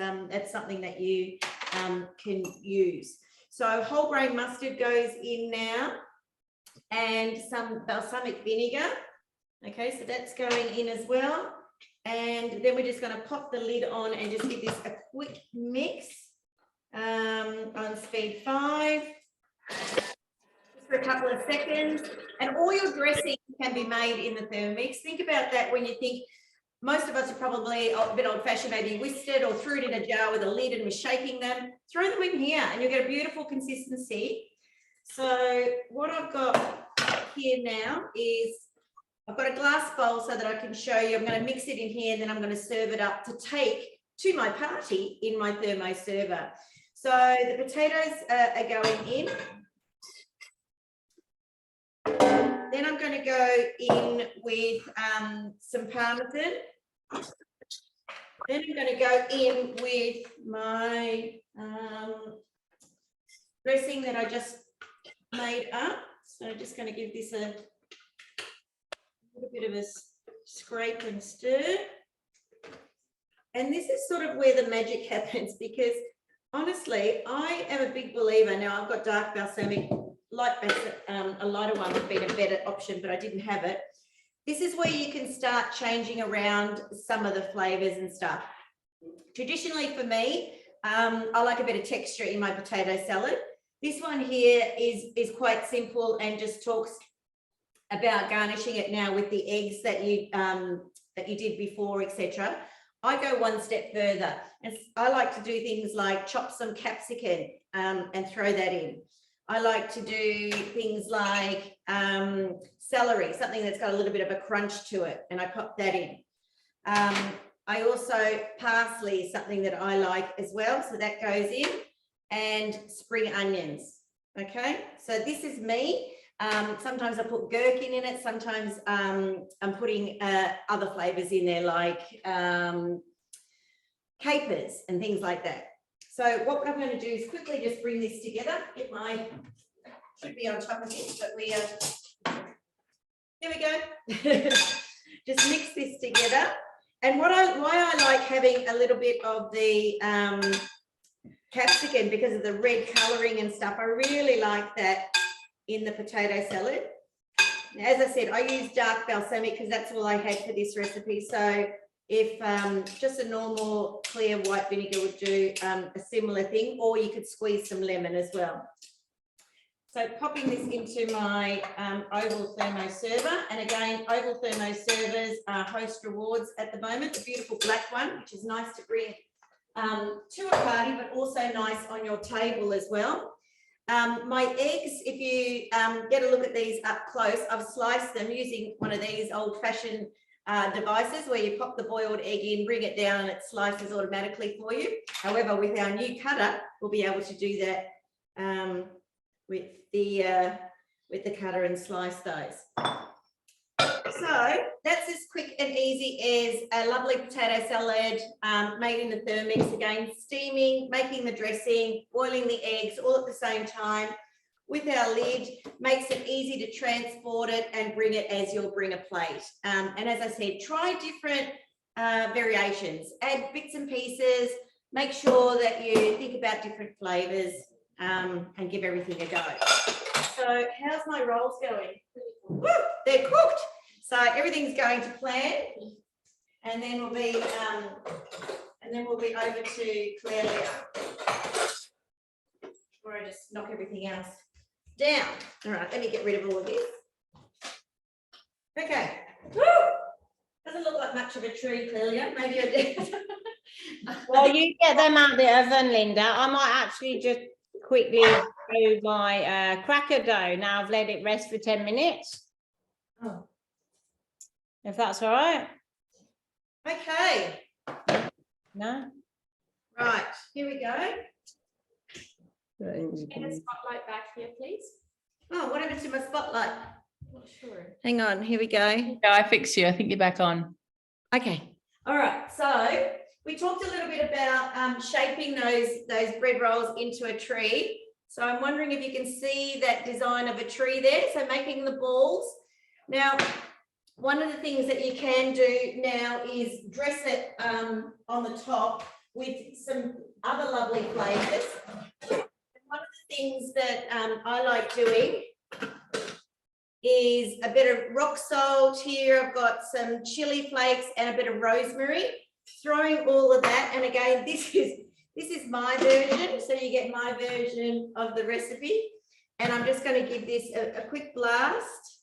something that you can use. So whole grain mustard goes in now, and some balsamic vinegar. Okay, so that's going in as well. And then we're just going to pop the lid on and just give this a quick mix on speed 5 just for a couple of seconds. And all your dressing can be made in the Thermomix. Think about that when you think, most of us are probably a bit old-fashioned, maybe whisked it or threw it in a jar with a lid and was shaking them. Throw them in here and you'll get a beautiful consistency. So what I've got here now is I've got a glass bowl so that I can show you. I'm going to mix it in here and then I'm going to serve it up to take to my party in my thermo server. So the potatoes are going in. Then I'm going to go in with some parmesan. Then I'm going to go in with my dressing that I just made up. So I'm just going to give this a little bit of a scrape and stir. And this is sort of where the magic happens, because honestly, I am a big believer. Now I've got dark balsamic, a lighter one would be a better option, but I didn't have it. This is where you can start changing around some of the flavors and stuff. Traditionally for me, I like a bit of texture in my potato salad. This one here is quite simple and just talks about garnishing it now with the eggs that you did before, etc. I go one step further, and I like to do things like chop some capsicum and throw that in. I like to do things like celery, something that's got a little bit of a crunch to it, and I pop that in. I also, parsley is something that I like as well, so that goes in, and spring onions. Okay, so this is me. Sometimes I put gherkin in it, sometimes I'm putting other flavors in there like capers and things like that. So what I'm going to do is quickly just bring this together. Get my, should be on top of this, but we are, here we go. Just mix this together. And why I like having a little bit of the capsicum, because of the red colouring and stuff, I really like that in the potato salad. Now, as I said, I use dark balsamic because that's all I had for this recipe. So if just a normal clear white vinegar would do a similar thing, or you could squeeze some lemon as well. So popping this into my oval thermo server, and again, oval thermo servers are Host Rewards at the moment, the beautiful black one, which is nice to bring to a party, but also nice on your table as well. My eggs, if you get a look at these up close, I've sliced them using one of these old-fashioned devices where you pop the boiled egg in, bring it down, and it slices automatically for you. However, with our new cutter, we'll be able to do that with the cutter and slice those. So that's as quick and easy as a lovely potato salad made in the Thermomix. Again, steaming, making the dressing, boiling the eggs all at the same time with our lid. Makes it easy to transport it and bring it as you'll bring a plate. And as I said, try different variations, add bits and pieces, make sure that you think about different flavours and give everything a go. So how's my rolls going? Woo, they're cooked. So everything's going to plan, and then we'll be over to Clelia, or I just knock everything else down. All right, let me get rid of all of this. Okay. Woo! Doesn't look like much of a tree, Clelia. Maybe I did. Well, you get them out the oven, Linda. I might actually just quickly do my cracker dough. Now I've let it rest for 10 minutes. Oh. If that's all right. Okay. No? Right, here we go. And a spotlight back here, please. Oh, what happened to my spotlight? Not sure. Hang on, here we go. Yeah, I fixed you. I think you're back on. Okay. All right. So we talked a little bit about shaping those bread rolls into a tree. So I'm wondering if you can see that design of a tree there. So making the balls. Now, one of the things that you can do now is dress it on the top with some other lovely flavors. One of the things that I like doing is a bit of rock salt here. I've got some chili flakes and a bit of rosemary. Throwing all of that, and again, this is my version, so you get my version of the recipe. And I'm just going to give this a quick blast.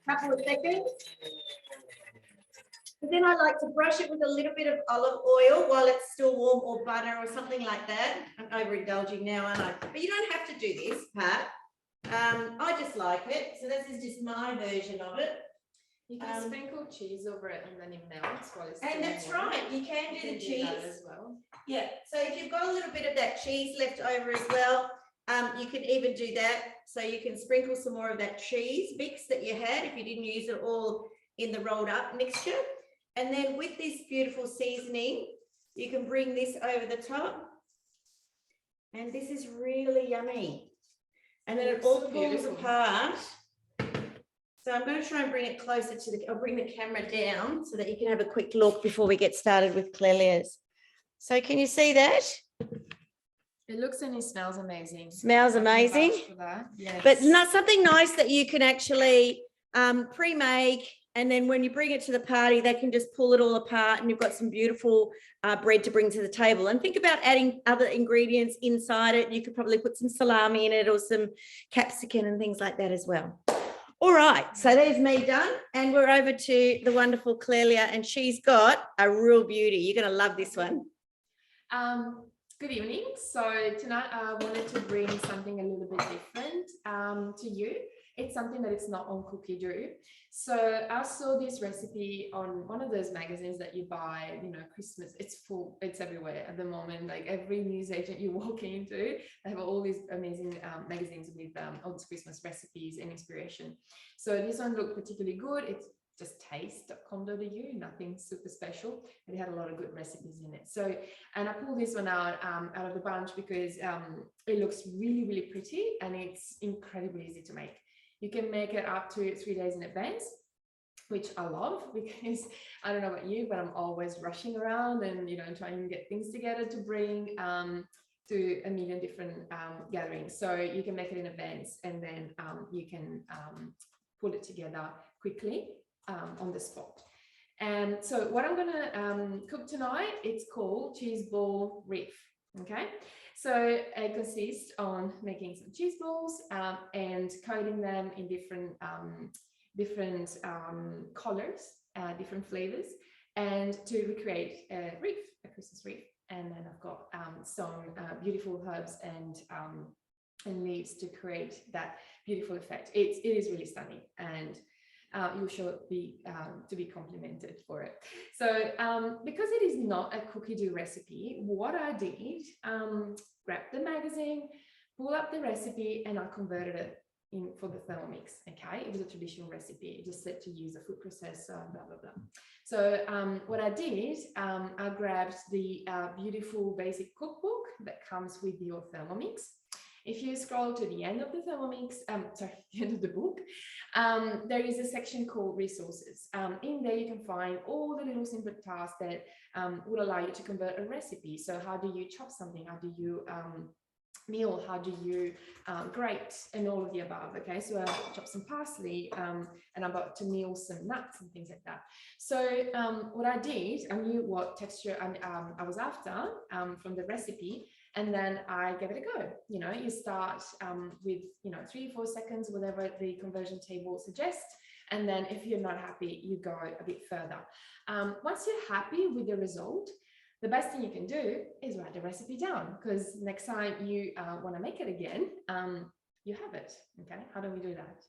Couple of seconds. But then I like to brush it with a little bit of olive oil while it's still warm, or butter or something like that. I'm overindulging now, aren't I? But you don't have to do this part. I just like it. So this is just my version of it. You can sprinkle cheese over it and then it melts while it's And that's warm. right. You can do the cheese as well. Yeah. So if you've got a little bit of that cheese left over as well, you can even do that. So you can sprinkle some more of that cheese mix that you had if you didn't use it all in the rolled up mixture. And then with this beautiful seasoning, you can bring this over the top. And this is really yummy. And then it all pulls apart. So I'm going to try and bring it closer to I'll bring the camera down so that you can have a quick look before we get started with Clelia's. So can you see that? It looks and it smells amazing. Smells amazing. Yes. But not something nice that you can actually pre-make, and then when you bring it to the party, they can just pull it all apart and you've got some beautiful bread to bring to the table. And think about adding other ingredients inside it. You could probably put some salami in it or some capsicum and things like that as well. All right, so there's me done, and we're over to the wonderful Clelia, and she's got a real beauty. You're going to love this one. Good evening. So tonight I wanted to bring something a little bit different to you. It's something that it's not on Cookie Dough. So I saw this recipe on one of those magazines that you buy, you know, Christmas, it's full, it's everywhere at the moment. Like every newsagent you walk into, they have all these amazing magazines with all these Christmas recipes and inspiration. So this one looked particularly good. It's just taste.com.au, nothing super special. It had a lot of good recipes in it. So, and I pulled this one out of the bunch because it looks really, really pretty and it's incredibly easy to make. You can make it up to 3 days in advance, which I love because I don't know about you, but I'm always rushing around and, you know, trying to get things together to bring to a million different gatherings. So you can make it in advance and then you can put it together quickly on the spot. And so what I'm gonna cook tonight, it's called cheese ball reef. Okay, so it consists on making some cheese balls and coating them in different colors, different flavors, and to recreate a reef, a Christmas reef. And then I've got some beautiful herbs and and leaves to create that beautiful effect. It is really stunning, and you should be to be complimented for it. So because it is not a cookie dough recipe, what I did, grab the magazine, pull up the recipe, and I converted it in for the Thermomix. Okay, it was a traditional recipe. It just said to use a food processor, blah blah blah. So what I did, I grabbed the beautiful basic cookbook that comes with your Thermomix. If you scroll to the end of the Thermomix, sorry, the end of the book, there is a section called resources. In there, you can find all the little simple tasks that would allow you to convert a recipe. So how do you chop something? How do you meal? How do you grate? And all of the above. Okay, so I chopped some parsley and I'm about to meal some nuts and things like that. So what I did, I knew what texture I was after from the recipe. And then I gave it a go. You know, you start with, 3 or 4 seconds, whatever the conversion table suggests. And then if you're not happy, you go a bit further. Once you're happy with the result, the best thing you can do is write the recipe down, because next time you want to make it again, you have it. Okay, how do we do that?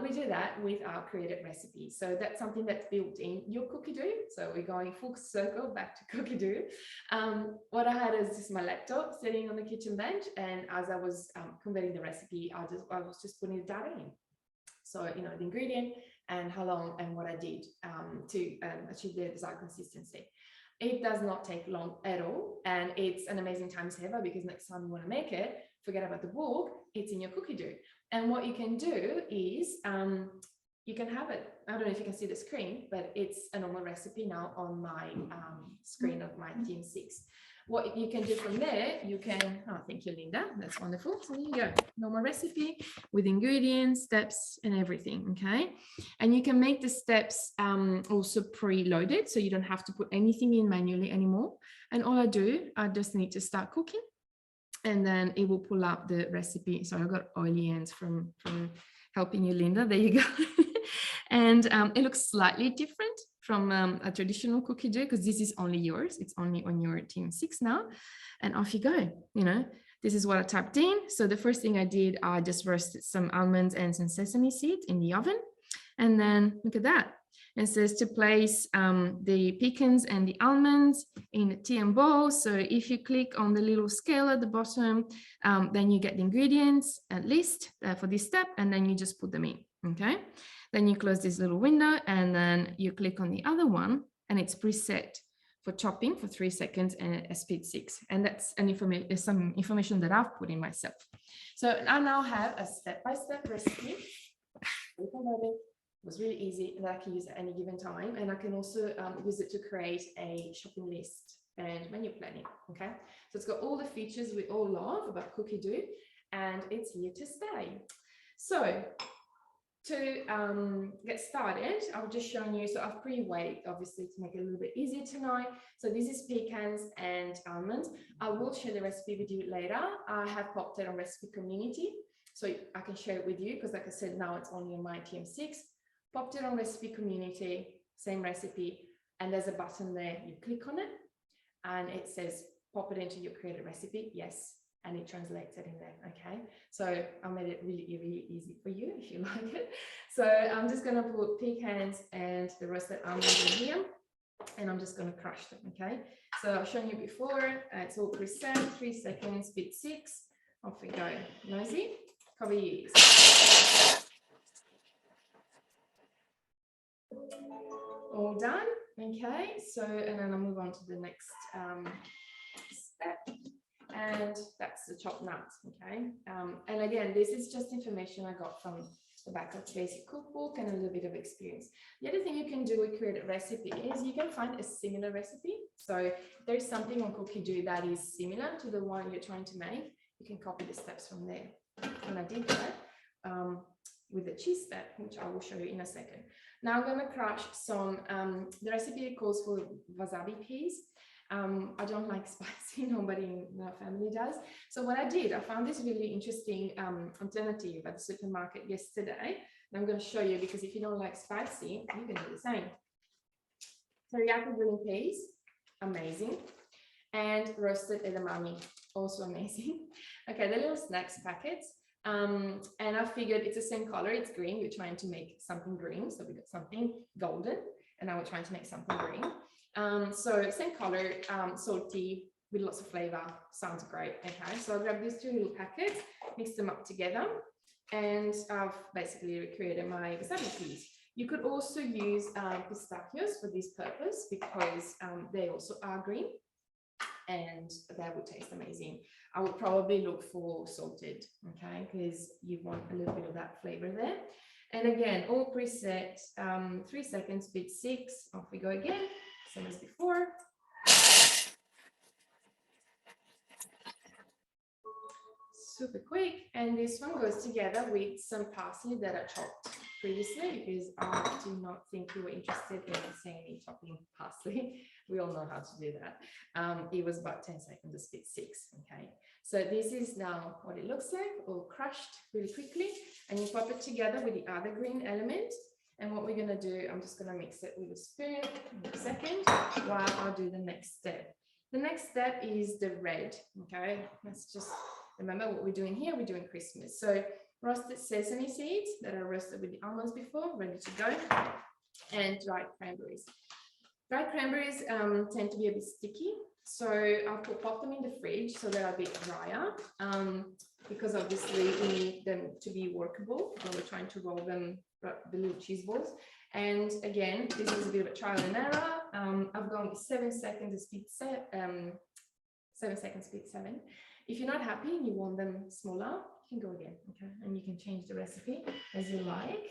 We do that with our created recipe. So that's something that's built in your cookie dough. So we're going full circle back to cookie dough. What I had is just my laptop sitting on the kitchen bench, and as I was converting the recipe, I was just putting the data in. So the ingredient and how long and what I did to achieve the desired consistency. It does not take long at all, and it's an amazing time saver, because next time you want to make it, forget about the book, it's in your cookie dough. And what you can do is you can have it. I don't know if you can see the screen, but it's a normal recipe now on my screen of my Team 6. What you can do from there, you can, thank you, Linda. That's wonderful. So there you go, normal recipe with ingredients, steps, and everything. Okay. And you can make the steps also preloaded, so you don't have to put anything in manually anymore. And all I just need to start cooking, and then it will pull up the recipe. So I got oily hands from helping you, Linda. There you go. And it looks slightly different from a traditional cookie dough, because this is only yours. It's only on your Team 6 now. And off you go. This is what I typed in. So the first thing I did, I just roasted some almonds and some sesame seeds in the oven. And then look at that. It says to place the pecans and the almonds in a tea and bowl. So if you click on the little scale at the bottom, then you get the ingredients at least for this step, and then you just put them in. Okay. Then you close this little window, and then you click on the other one, and it's preset for chopping for 3 seconds and at speed 6. And that's some information that I've put in myself. So I now have a step-by-step recipe. It was really easy, and I can use at any given time. And I can also use it to create a shopping list and menu planning. Okay, so it's got all the features we all love about cookie dough, and it's here to stay. So to get started, I've just shown you, so I've pre-weighed, obviously, to make it a little bit easier tonight. So this is pecans and almonds. I will share the recipe with you later. I have popped it on Recipe Community, so I can share it with you, because like I said, now it's only on my TM6. Popped it on Recipe Community, same recipe, and there's a button there. You click on it, and it says, pop it into your created recipe. Yes. And it translates it in there. Okay, so I made it really, really easy for you if you like it. So I'm just going to put pecans and the roasted almonds in here, and I'm just going to crush them. Okay, so I've shown you before, it's all preset, 3 seconds, speed 6. Off we go. Nosy, cover your ears. All done. Okay, so and then I'll move on to the next step. And that's the chopped nuts. Okay, and again, this is just information I got from the back of the basic cookbook and a little bit of experience. The other thing you can do with created recipe is you can find a similar recipe. So there's something on cookie dough that is similar to the one you're trying to make. You can copy the steps from there. And I did that with the cheese step, which I will show you in a second. Now I'm going to crush some. The recipe calls for wasabi peas. I don't like spicy, nobody in my family does. So what I did, I found this really interesting alternative at the supermarket yesterday. And I'm going to show you, because if you don't like spicy, you can do the same. Teriyaki green peas, amazing. and roasted edamame, also amazing. Okay, the little snacks packets. And I figured it's the same color, it's green. We're trying to make something green, so we got something golden, and now we're trying to make something green. So same color, salty with lots of flavor, sounds great. Okay, so I grabbed these 2 little packets, mixed them up together, and I've basically recreated my wasabi peas. You could also use pistachios for this purpose because they also are green, and that would taste amazing. I would probably look for salted, okay, because you want a little bit of that flavor there. And again, all preset, 3 seconds, beat 6, off we go again, same as before. Super quick, and this one goes together with some parsley that I chopped previously because I do not think you were interested in seeing me chopping parsley. We all know how to do that. It was about 10 seconds to split 6. Okay, so this is now what it looks like, all crushed really quickly, and you pop it together with the other green element. And what we're going to do, I'm just going to mix it with a spoon in a second while I'll do the next step. The next step is the red. Okay, let's just remember what we're doing here. We're doing Christmas. So roasted sesame seeds that are roasted with the almonds before, ready to go, and dried cranberries. Dried cranberries tend to be a bit sticky, so I'll pop them in the fridge so they're a bit drier, because obviously we need them to be workable when we're trying to roll them, the little cheese balls. And again, this is a bit of a trial and error. I've gone with 7 seconds to speed 7. 7 seconds speed 7. If you're not happy and you want them smaller, you can go again, okay? And you can change the recipe as you like.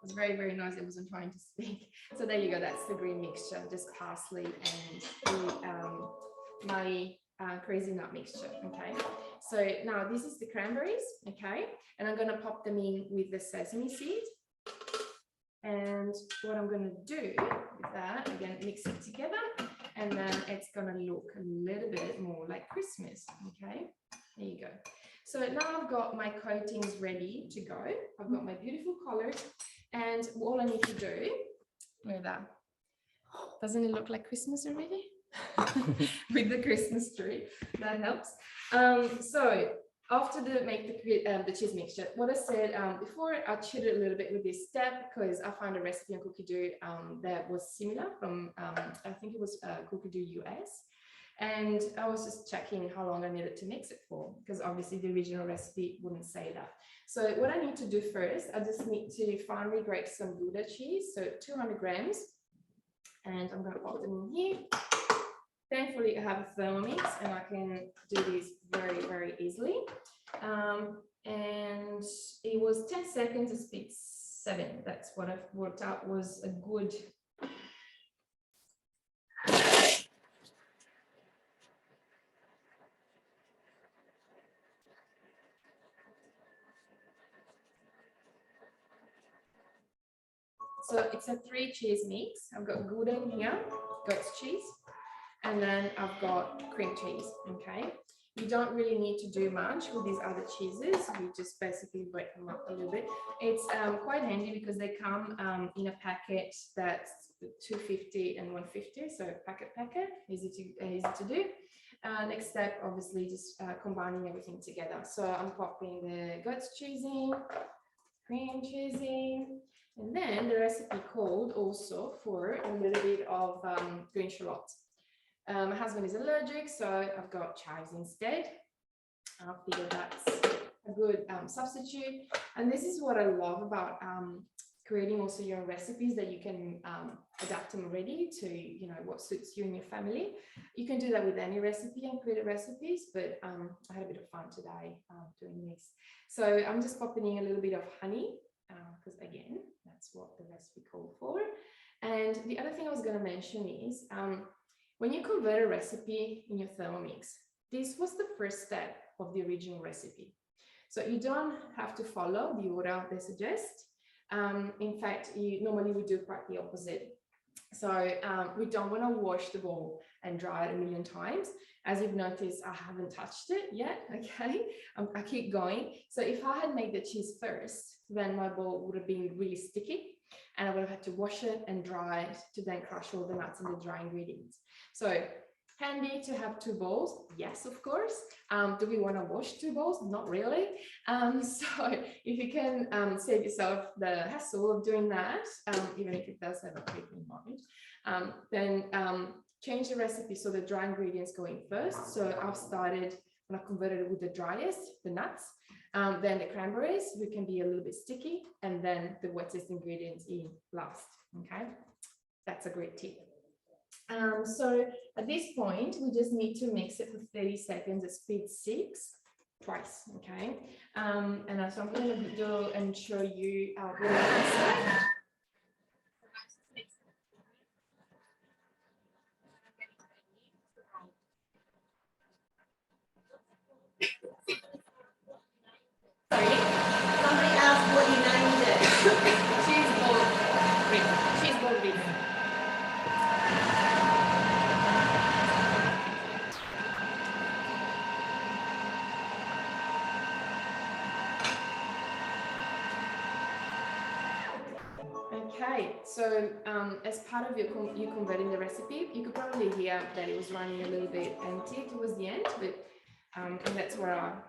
It was very, very noisy. I wasn't trying to speak. So there you go. That's the green mixture, just parsley and my crazy nut mixture, okay? So now this is the cranberries, okay? And I'm going to pop them in with the sesame seed. And what I'm going to do with that, again, mix it together, and then it's going to look a little bit more like Christmas, okay? There you go. So now I've got my coatings ready to go. I've got my beautiful colors, and all I need to do, look at that. Doesn't it look like Christmas already? With the Christmas tree, that helps. So after the cheese mixture, what I said before, I cheated a little bit with this step because I found a recipe on Cookie Dough that was similar from, I think it was Cookie Dough US. And I was just checking how long I needed to mix it for, because obviously the original recipe wouldn't say that. So what I need to do first, I just need to finely grate some Gouda cheese, so 200 grams. And I'm going to pop them in here. Thankfully, I have a Thermomix and I can do this very, very easily. And it was 10 seconds to speed 7. That's what I've worked out was a good. So it's a 3 cheese mix. I've got Gouda in here, goat's cheese, and then I've got cream cheese, okay? You don't really need to do much with these other cheeses. We just basically break them up a little bit. It's quite handy because they come in a packet that's 250 and 150, so packet, easy to do. Next step, obviously, just combining everything together. So I'm popping the goat's cheese in, cream cheese in, and then the recipe called also for a little bit of green shallots. My husband is allergic, so I've got chives instead. I figure that's a good substitute. And this is what I love about creating also your recipes, that you can adapt them already to, you know, what suits you and your family. You can do that with any recipe and create recipes, but I had a bit of fun today doing this. So I'm just popping in a little bit of honey, because again, that's what the recipe called for. And the other thing I was going to mention is, when you convert a recipe in your Thermomix, this was the first step of the original recipe. So you don't have to follow the order they suggest. In fact, you normally would do quite the opposite. We don't want to wash the ball and dry it a million times. As you've noticed, I haven't touched it yet, okay? I keep going. So if I had made the cheese first, then my ball would have been really sticky and I would have had to wash it and dry it to then crush all the nuts and the dry ingredients. So handy to have 2 bowls, yes, of course. Do we want to wash 2 bowls? Not really. So if you can save yourself the hassle of doing that, even if it does have a quick advantage, then change the recipe so the dry ingredients go in first. So I've started when I converted it with the driest, the nuts, then the cranberries, which can be a little bit sticky, and then the wettest ingredients in last. Okay, that's a great tip. So at this point, we just need to mix it for 30 seconds at speed 6 twice. Okay, and so I'm going to do and show you what it looks like. Somebody asked what you named it. Cheese ball rib. Cheese ball rib. Okay, so as part of you converting the recipe, you could probably hear that it was running a little bit empty towards the end, but and that's where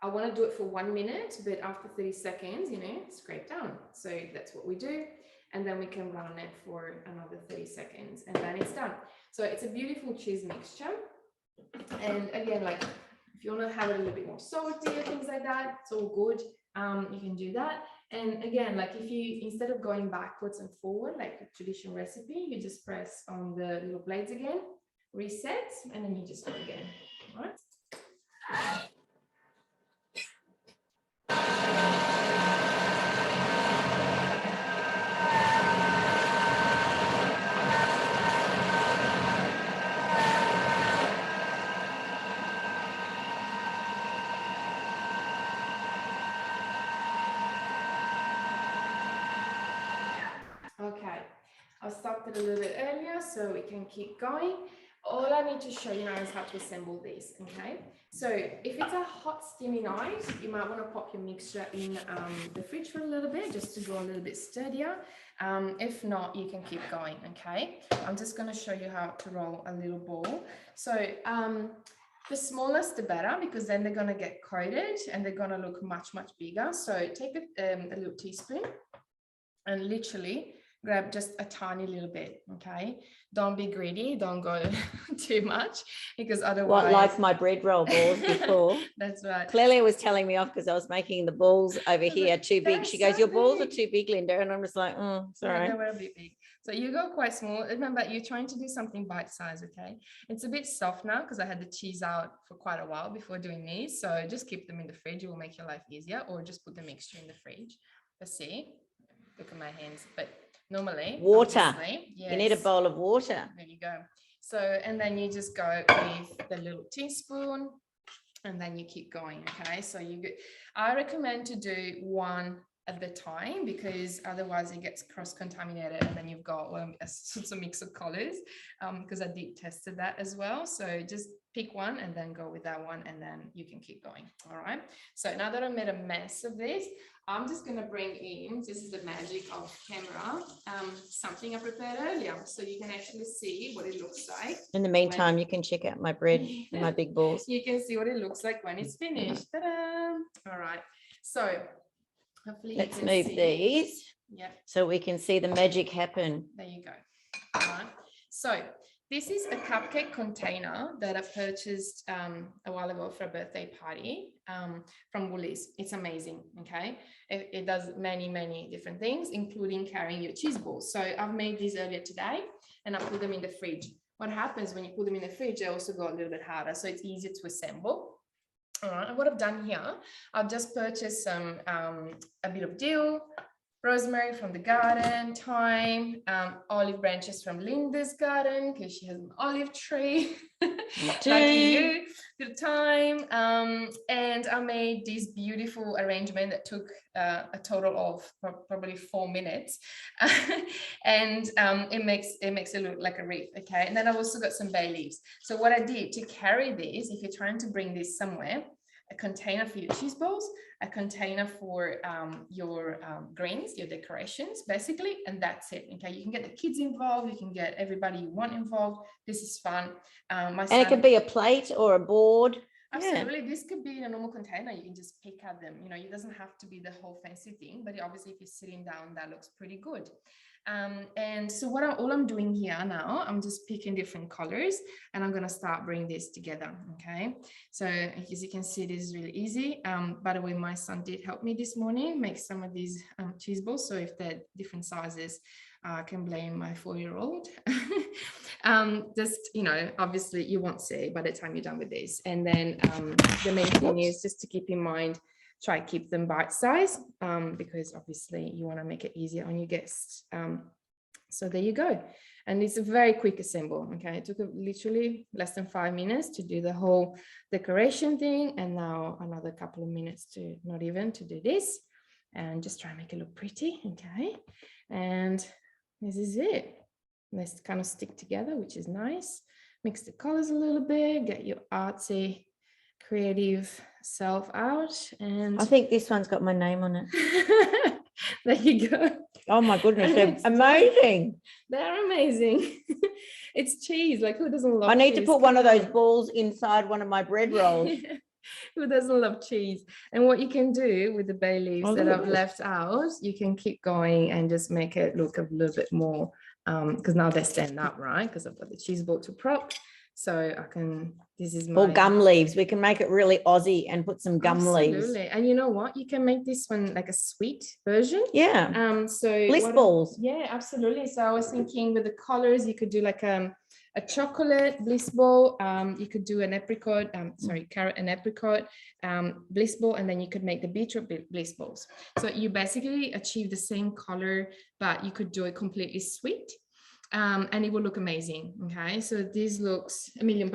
I want to do it for 1 minute, but after 30 seconds, you know, scrape down. So that's what we do. And then we can run it for another 30 seconds and then it's done. So it's a beautiful cheese mixture. And again, like if you want to have it a little bit more salty or things like that, it's all good. You can do that. And again, like if you, instead of going backwards and forward, like a traditional recipe, you just press on the little blades again, reset, and then you just go again. All right. Okay, I stopped it a little bit earlier so we can keep going. All I need to show you now is how to assemble this, okay? So if it's a hot steamy night, you might want to pop your mixture in the fridge for a little bit just to go a little bit sturdier. If not, you can keep going, okay? I'm just going to show you how to roll a little ball. So the smallest the better, because then they're going to get coated and they're going to look much, much bigger. So take a little teaspoon and literally grab just a tiny little bit, okay? Don't be greedy, don't go too much, because otherwise... What, like my bread roll balls before? That's right. Clelia was telling me off because I was making the balls over here too big. She goes, your balls are too big, Linda. And I'm just like, sorry. Yeah, they were a bit big. So you go quite small. Remember, you're trying to do something bite-sized, okay? It's a bit soft now because I had the cheese out for quite a while before doing these. So just keep them in the fridge. It will make your life easier, or just put the mixture in the fridge. But see, look at my hands. But normally, water. Yes, you need a bowl of water. There you go. So, and then you just go with the little teaspoon and then you keep going. Okay. So I recommend to do one at the time, because otherwise it gets cross-contaminated and then you've got a mix of colors, because I did tested that as well. So just pick one and then go with that one, and then you can keep going. All right. So now that I made a mess of this, I'm just going to bring in, this is the magic of camera, something I prepared earlier, so you can actually see what it looks like. In the meantime, you can check out my bread and my big balls. You can see what it looks like when it's finished. Ta-da! All right. So hopefully let's move these. Yeah. So we can see the magic happen. There you go. All right. So this is a cupcake container that I purchased a while ago for a birthday party from Woolies. It's amazing, okay? It does many, many different things, including carrying your cheese balls. So I've made these earlier today and I put them in the fridge. What happens when you put them in the fridge, they also go a little bit harder, so it's easier to assemble. All right, and what I've done here, I've just purchased some a bit of dill, rosemary from the garden, thyme, olive branches from Linda's garden because she has an olive tree. Lucky you, good time. And I made this beautiful arrangement that took a total of probably 4 minutes. And it makes it look like a wreath. Okay, and then I've also got some bay leaves. So what I did to carry this, if you're trying to bring this somewhere, a container for your cheese balls, a container for your greens, your decorations, basically, and that's it. Okay, you can get the kids involved, you can get everybody you want involved. This is fun. And it could be a plate or a board. Absolutely, this could be in a normal container. You can just pick at them. You know, it doesn't have to be the whole fancy thing, but obviously, if you're sitting down, that looks pretty good. And so all I'm doing here now, I'm just picking different colors and I'm going to start bringing this together. Okay, so as you can see, this is really easy. By the way, my son did help me this morning make some of these cheese balls. So if they're different sizes, I can blame my 4-year-old. Just, you know, obviously you won't see by the time you're done with this. And then the main thing is just to keep in mind, try to keep them bite size because obviously you want to make it easier on your guests. So there you go. And it's a very quick assemble. Okay, it took literally less than 5 minutes to do the whole decoration thing, and now another couple of minutes to not even to do this, and just try and make it look pretty. Okay, and this is it. Let's kind of stick together, which is nice. Mix the colors a little bit, get your artsy creative self out. And I think this one's got my name on it. There you go. Oh my goodness, they're amazing. They're amazing. It's cheese. Like, who doesn't love I need cheese? to put one of those balls inside one of my bread rolls. Who doesn't love cheese? And what you can do with the bay leaves that I've left out, you can keep going and just make it look a little bit more, because now they stand up, right? Because I've got the cheese ball to prop. So I can, this is my... Or gum leaves. We can make it really Aussie and put some gum leaves. Absolutely. And you know what? You can make this one like a sweet version. Yeah. So bliss balls. Yeah, absolutely. So I was thinking with the colors, you could do like a chocolate bliss ball. You could do an apricot, carrot and apricot bliss ball, and then you could make the beetroot bliss balls. So you basically achieve the same color, but you could do it completely sweet. And it will look amazing. Okay, so this looks $1 million.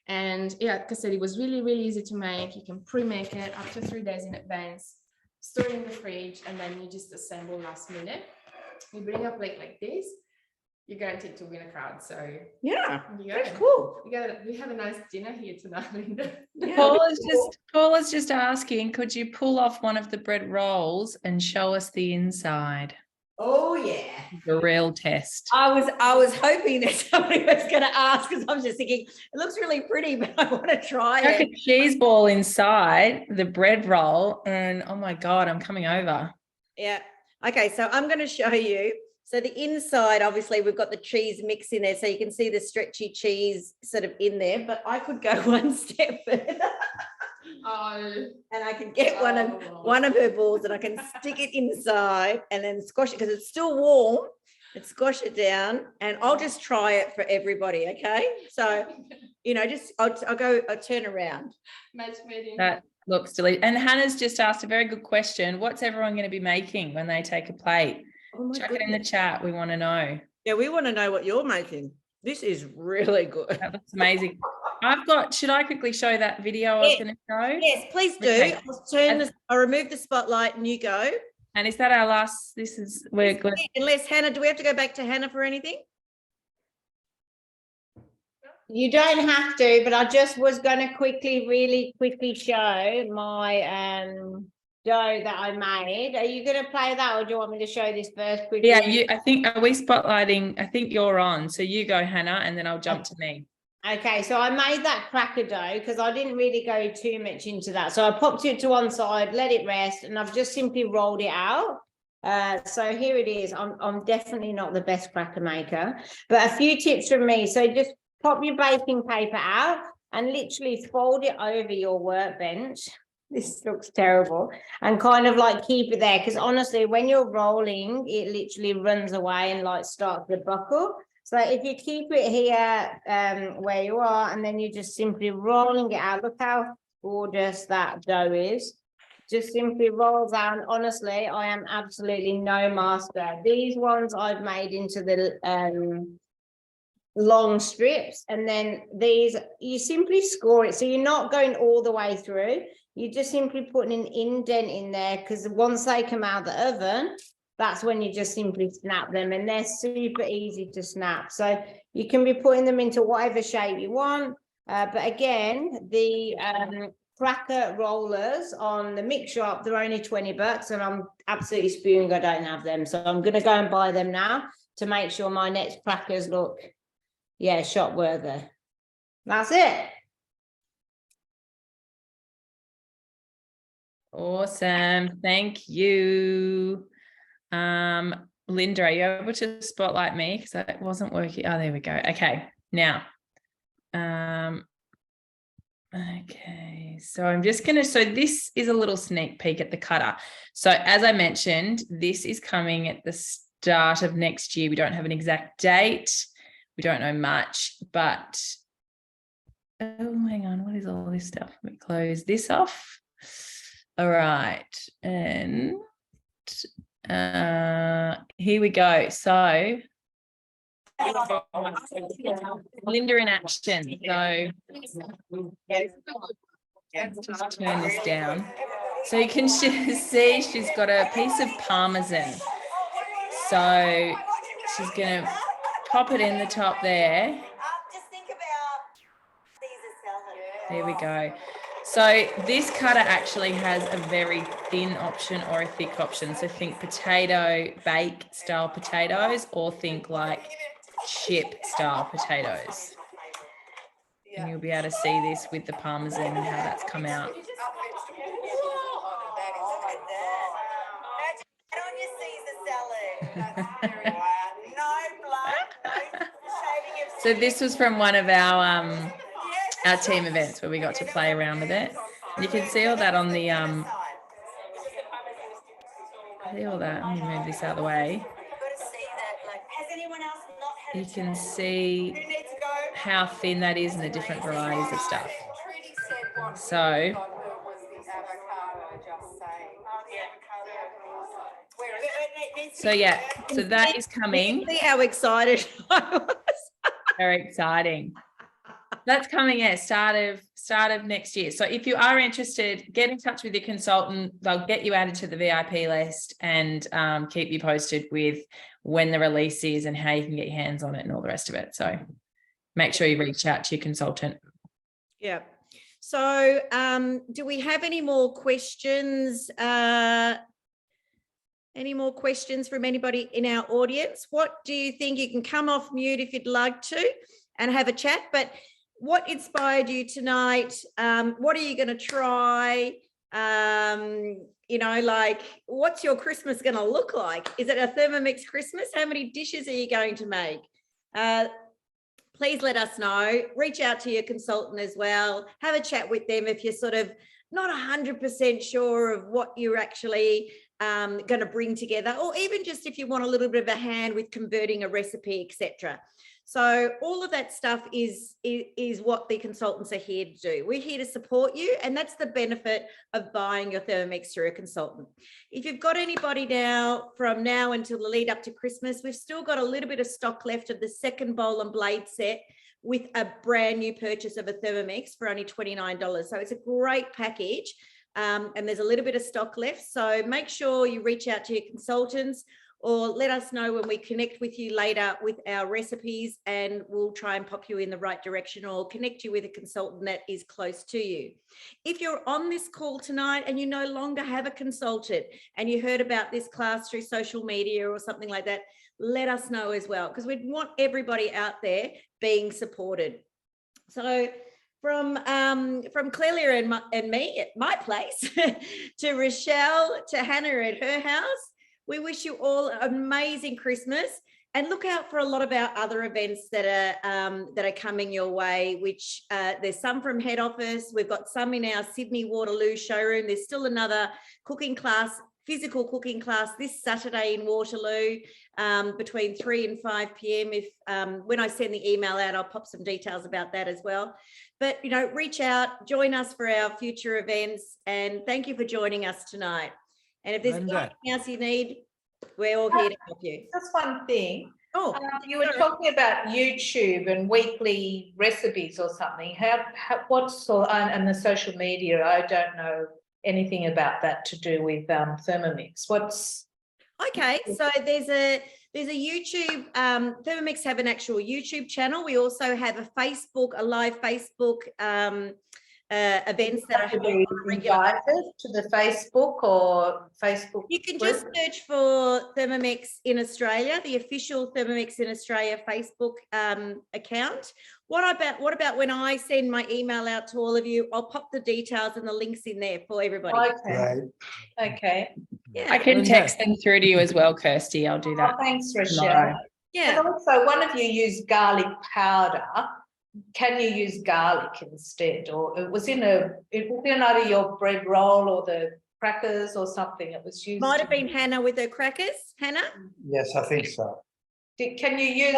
And yeah, like I said, it was really, really easy to make. You can pre-make it up to 3 days in advance, store it in the fridge, and then you just assemble last minute. You bring a plate like this, you're guaranteed to win a crowd. So yeah, that's cool. We have a nice dinner here tonight, Linda. Yeah. Paula's just asking, could you pull off one of the bread rolls and show us the inside? Oh yeah, The real test. I was hoping that somebody was going to ask, because I was just thinking it looks really pretty, but I want to try Like it. a cheese ball inside the bread roll, and oh my God, I'm coming over. Yeah. Okay, so I'm going to show you. So the inside, obviously, we've got the cheese mix in there, so you can see the stretchy cheese sort of in there. But I could go one step further. And I can get one of her balls and I can stick it inside and then squash it because it's still warm, and squash it down, and I'll just try it for everybody. Okay, so I'll turn around. That looks delicious. And Hannah's just asked a very good question. What's everyone going to be making when they take a plate? Chuck it in the chat. We want to know. Yeah, we want to know what you're making. This is really good. That looks amazing. Should I quickly show that video I was going to show? Yes, please do. Okay. I'll remove the spotlight and you go. And is that our last? We're good. Unless Hannah, do we have to go back to Hannah for anything? You don't have to, but I just was going to really quickly show my dough that I made. Are you going to play that, or do you want me to show this first quickly? Yeah, I think, are we spotlighting? I think you're on. So you go, Hannah, and then I'll jump to me. Okay, so I made that cracker dough because I didn't really go too much into that. So I popped it to one side, let it rest, and I've just simply rolled it out. So here it is. I'm definitely not the best cracker maker, but a few tips from me. So just pop your baking paper out and literally fold it over your workbench. This looks terrible. And kind of like keep it there, because honestly, when you're rolling, it literally runs away and like starts to buckle. So if you keep it here where you are, and then you're just simply rolling it out. Look how gorgeous that dough is. just simply rolls out. And honestly, I am absolutely no master. These ones I've made into the long strips, and then these you simply score it, so you're not going all the way through. You're just simply putting an indent in there, because once they come out of the oven, that's when you just simply snap them, and they're super easy to snap. So you can be putting them into whatever shape you want. But again, the cracker rollers on the mix shop, they're only $20, and I'm absolutely spewing I don't have them. So I'm going to go and buy them now to make sure my next crackers look, yeah, shop worthy. That's it. Awesome. Thank you. Linda, are you able to spotlight me? Because that wasn't working. Oh, there we go. Okay. Now, okay. So I'm just going to, so this is a little sneak peek at the cutter. So as I mentioned, this is coming at the start of next year. We don't have an exact date. We don't know much, but, oh, hang on. What is all this stuff? Let me close this off. All right. And here we go. So Linda in action. So just turn this down. So you can see she's got a piece of Parmesan. So she's going to pop it in the top there. There we go. So this cutter actually has a very thin option or a thick option. So think potato bake style potatoes, or think like chip style potatoes. And you'll be able to see this with the Parmesan and how that's come out. So this was from one of our team events where we got to play around with it. You can see all that on the see all that. Let me move this out of the way. You can see how thin that is and the different varieties of stuff. So yeah, so that is coming. See how excited I was. Very exciting. That's coming at start of next year. So if you are interested, get in touch with your consultant. They'll get you added to the VIP list and keep you posted with when the release is and how you can get your hands on it and all the rest of it. So make sure you reach out to your consultant. Yeah. So do we have any more questions? Any more questions from anybody in our audience? What do you think? You can come off mute if you'd like to and have a chat, but what inspired you tonight? What are you going to try? You know, like, what's your Christmas going to look like? Is it a Thermomix Christmas? How many dishes are you going to make? Please let us know. Reach out to your consultant as well. Have a chat with them if you're sort of not 100% sure of what you're actually going to bring together, or even just if you want a little bit of a hand with converting a recipe, etc. So all of that stuff is what the consultants are here to do. We're here to support you, and that's the benefit of buying your Thermomix through a consultant. If you've got anybody now, from now until the lead up to Christmas, we've still got a little bit of stock left of the second bowl and blade set with a brand new purchase of a Thermomix for only $29. So it's a great package, and there's a little bit of stock left. So make sure you reach out to your consultants, or let us know when we connect with you later with our recipes, and we'll try and pop you in the right direction or connect you with a consultant that is close to you. If you're on this call tonight and you no longer have a consultant and you heard about this class through social media or something like that, let us know as well, because we want everybody out there being supported. So from Clelia and me at my place to Rochelle, to Hannah at her house, we wish you all an amazing Christmas, and look out for a lot of our other events that are coming your way, which there's some from head office. We've got some in our Sydney Waterloo showroom. There's still another cooking class physical cooking class this Saturday in Waterloo between 3 and 5 p.m. If when I send the email out, I'll pop some details about that as well. But, you know, reach out, join us for our future events, and thank you for joining us tonight. And if there's Linda. anything else you need, we're all here to help you. Just one thing. Oh, You were sorry. talking about YouTube and weekly recipes or something. What's and the social media? I don't know anything about that to do with Thermomix. What's Okay, so there's a YouTube, Thermomix have an actual YouTube channel. We also have a live Facebook events that are held on a regular. invited to the Facebook or Facebook? You can group? just search for Thermomix in Australia, the official Thermomix in Australia Facebook account. What about when I send my email out to all of you? I'll pop the details and the links in there for everybody. Okay. Right. Okay. Yeah. I can Linda. text them through to you as well, Kirsty. I'll do that. Oh, thanks, Rochelle. tomorrow. Yeah. And also, one of you used garlic powder. Can you use garlic instead? Or it was in either your bread roll or the crackers or something. It was used. Might have been Hannah with her crackers. Hannah? Yes, I think so. Can you use?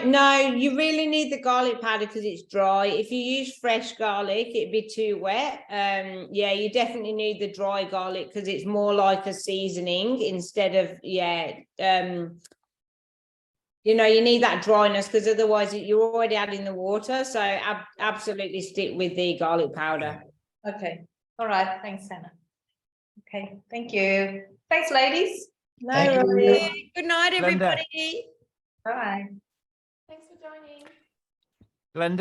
No, you really need the garlic powder because it's dry. If you use fresh garlic, it'd be too wet. Yeah, you definitely need the dry garlic because it's more like a seasoning instead of, you need that dryness because otherwise you're already adding the water. So absolutely stick with the garlic powder. Okay. All right. Thanks, Hannah. Okay. Thank you. Thanks, ladies. Thank you. Yeah. Good night, Linda. everybody. Bye. Thanks for joining. Linda.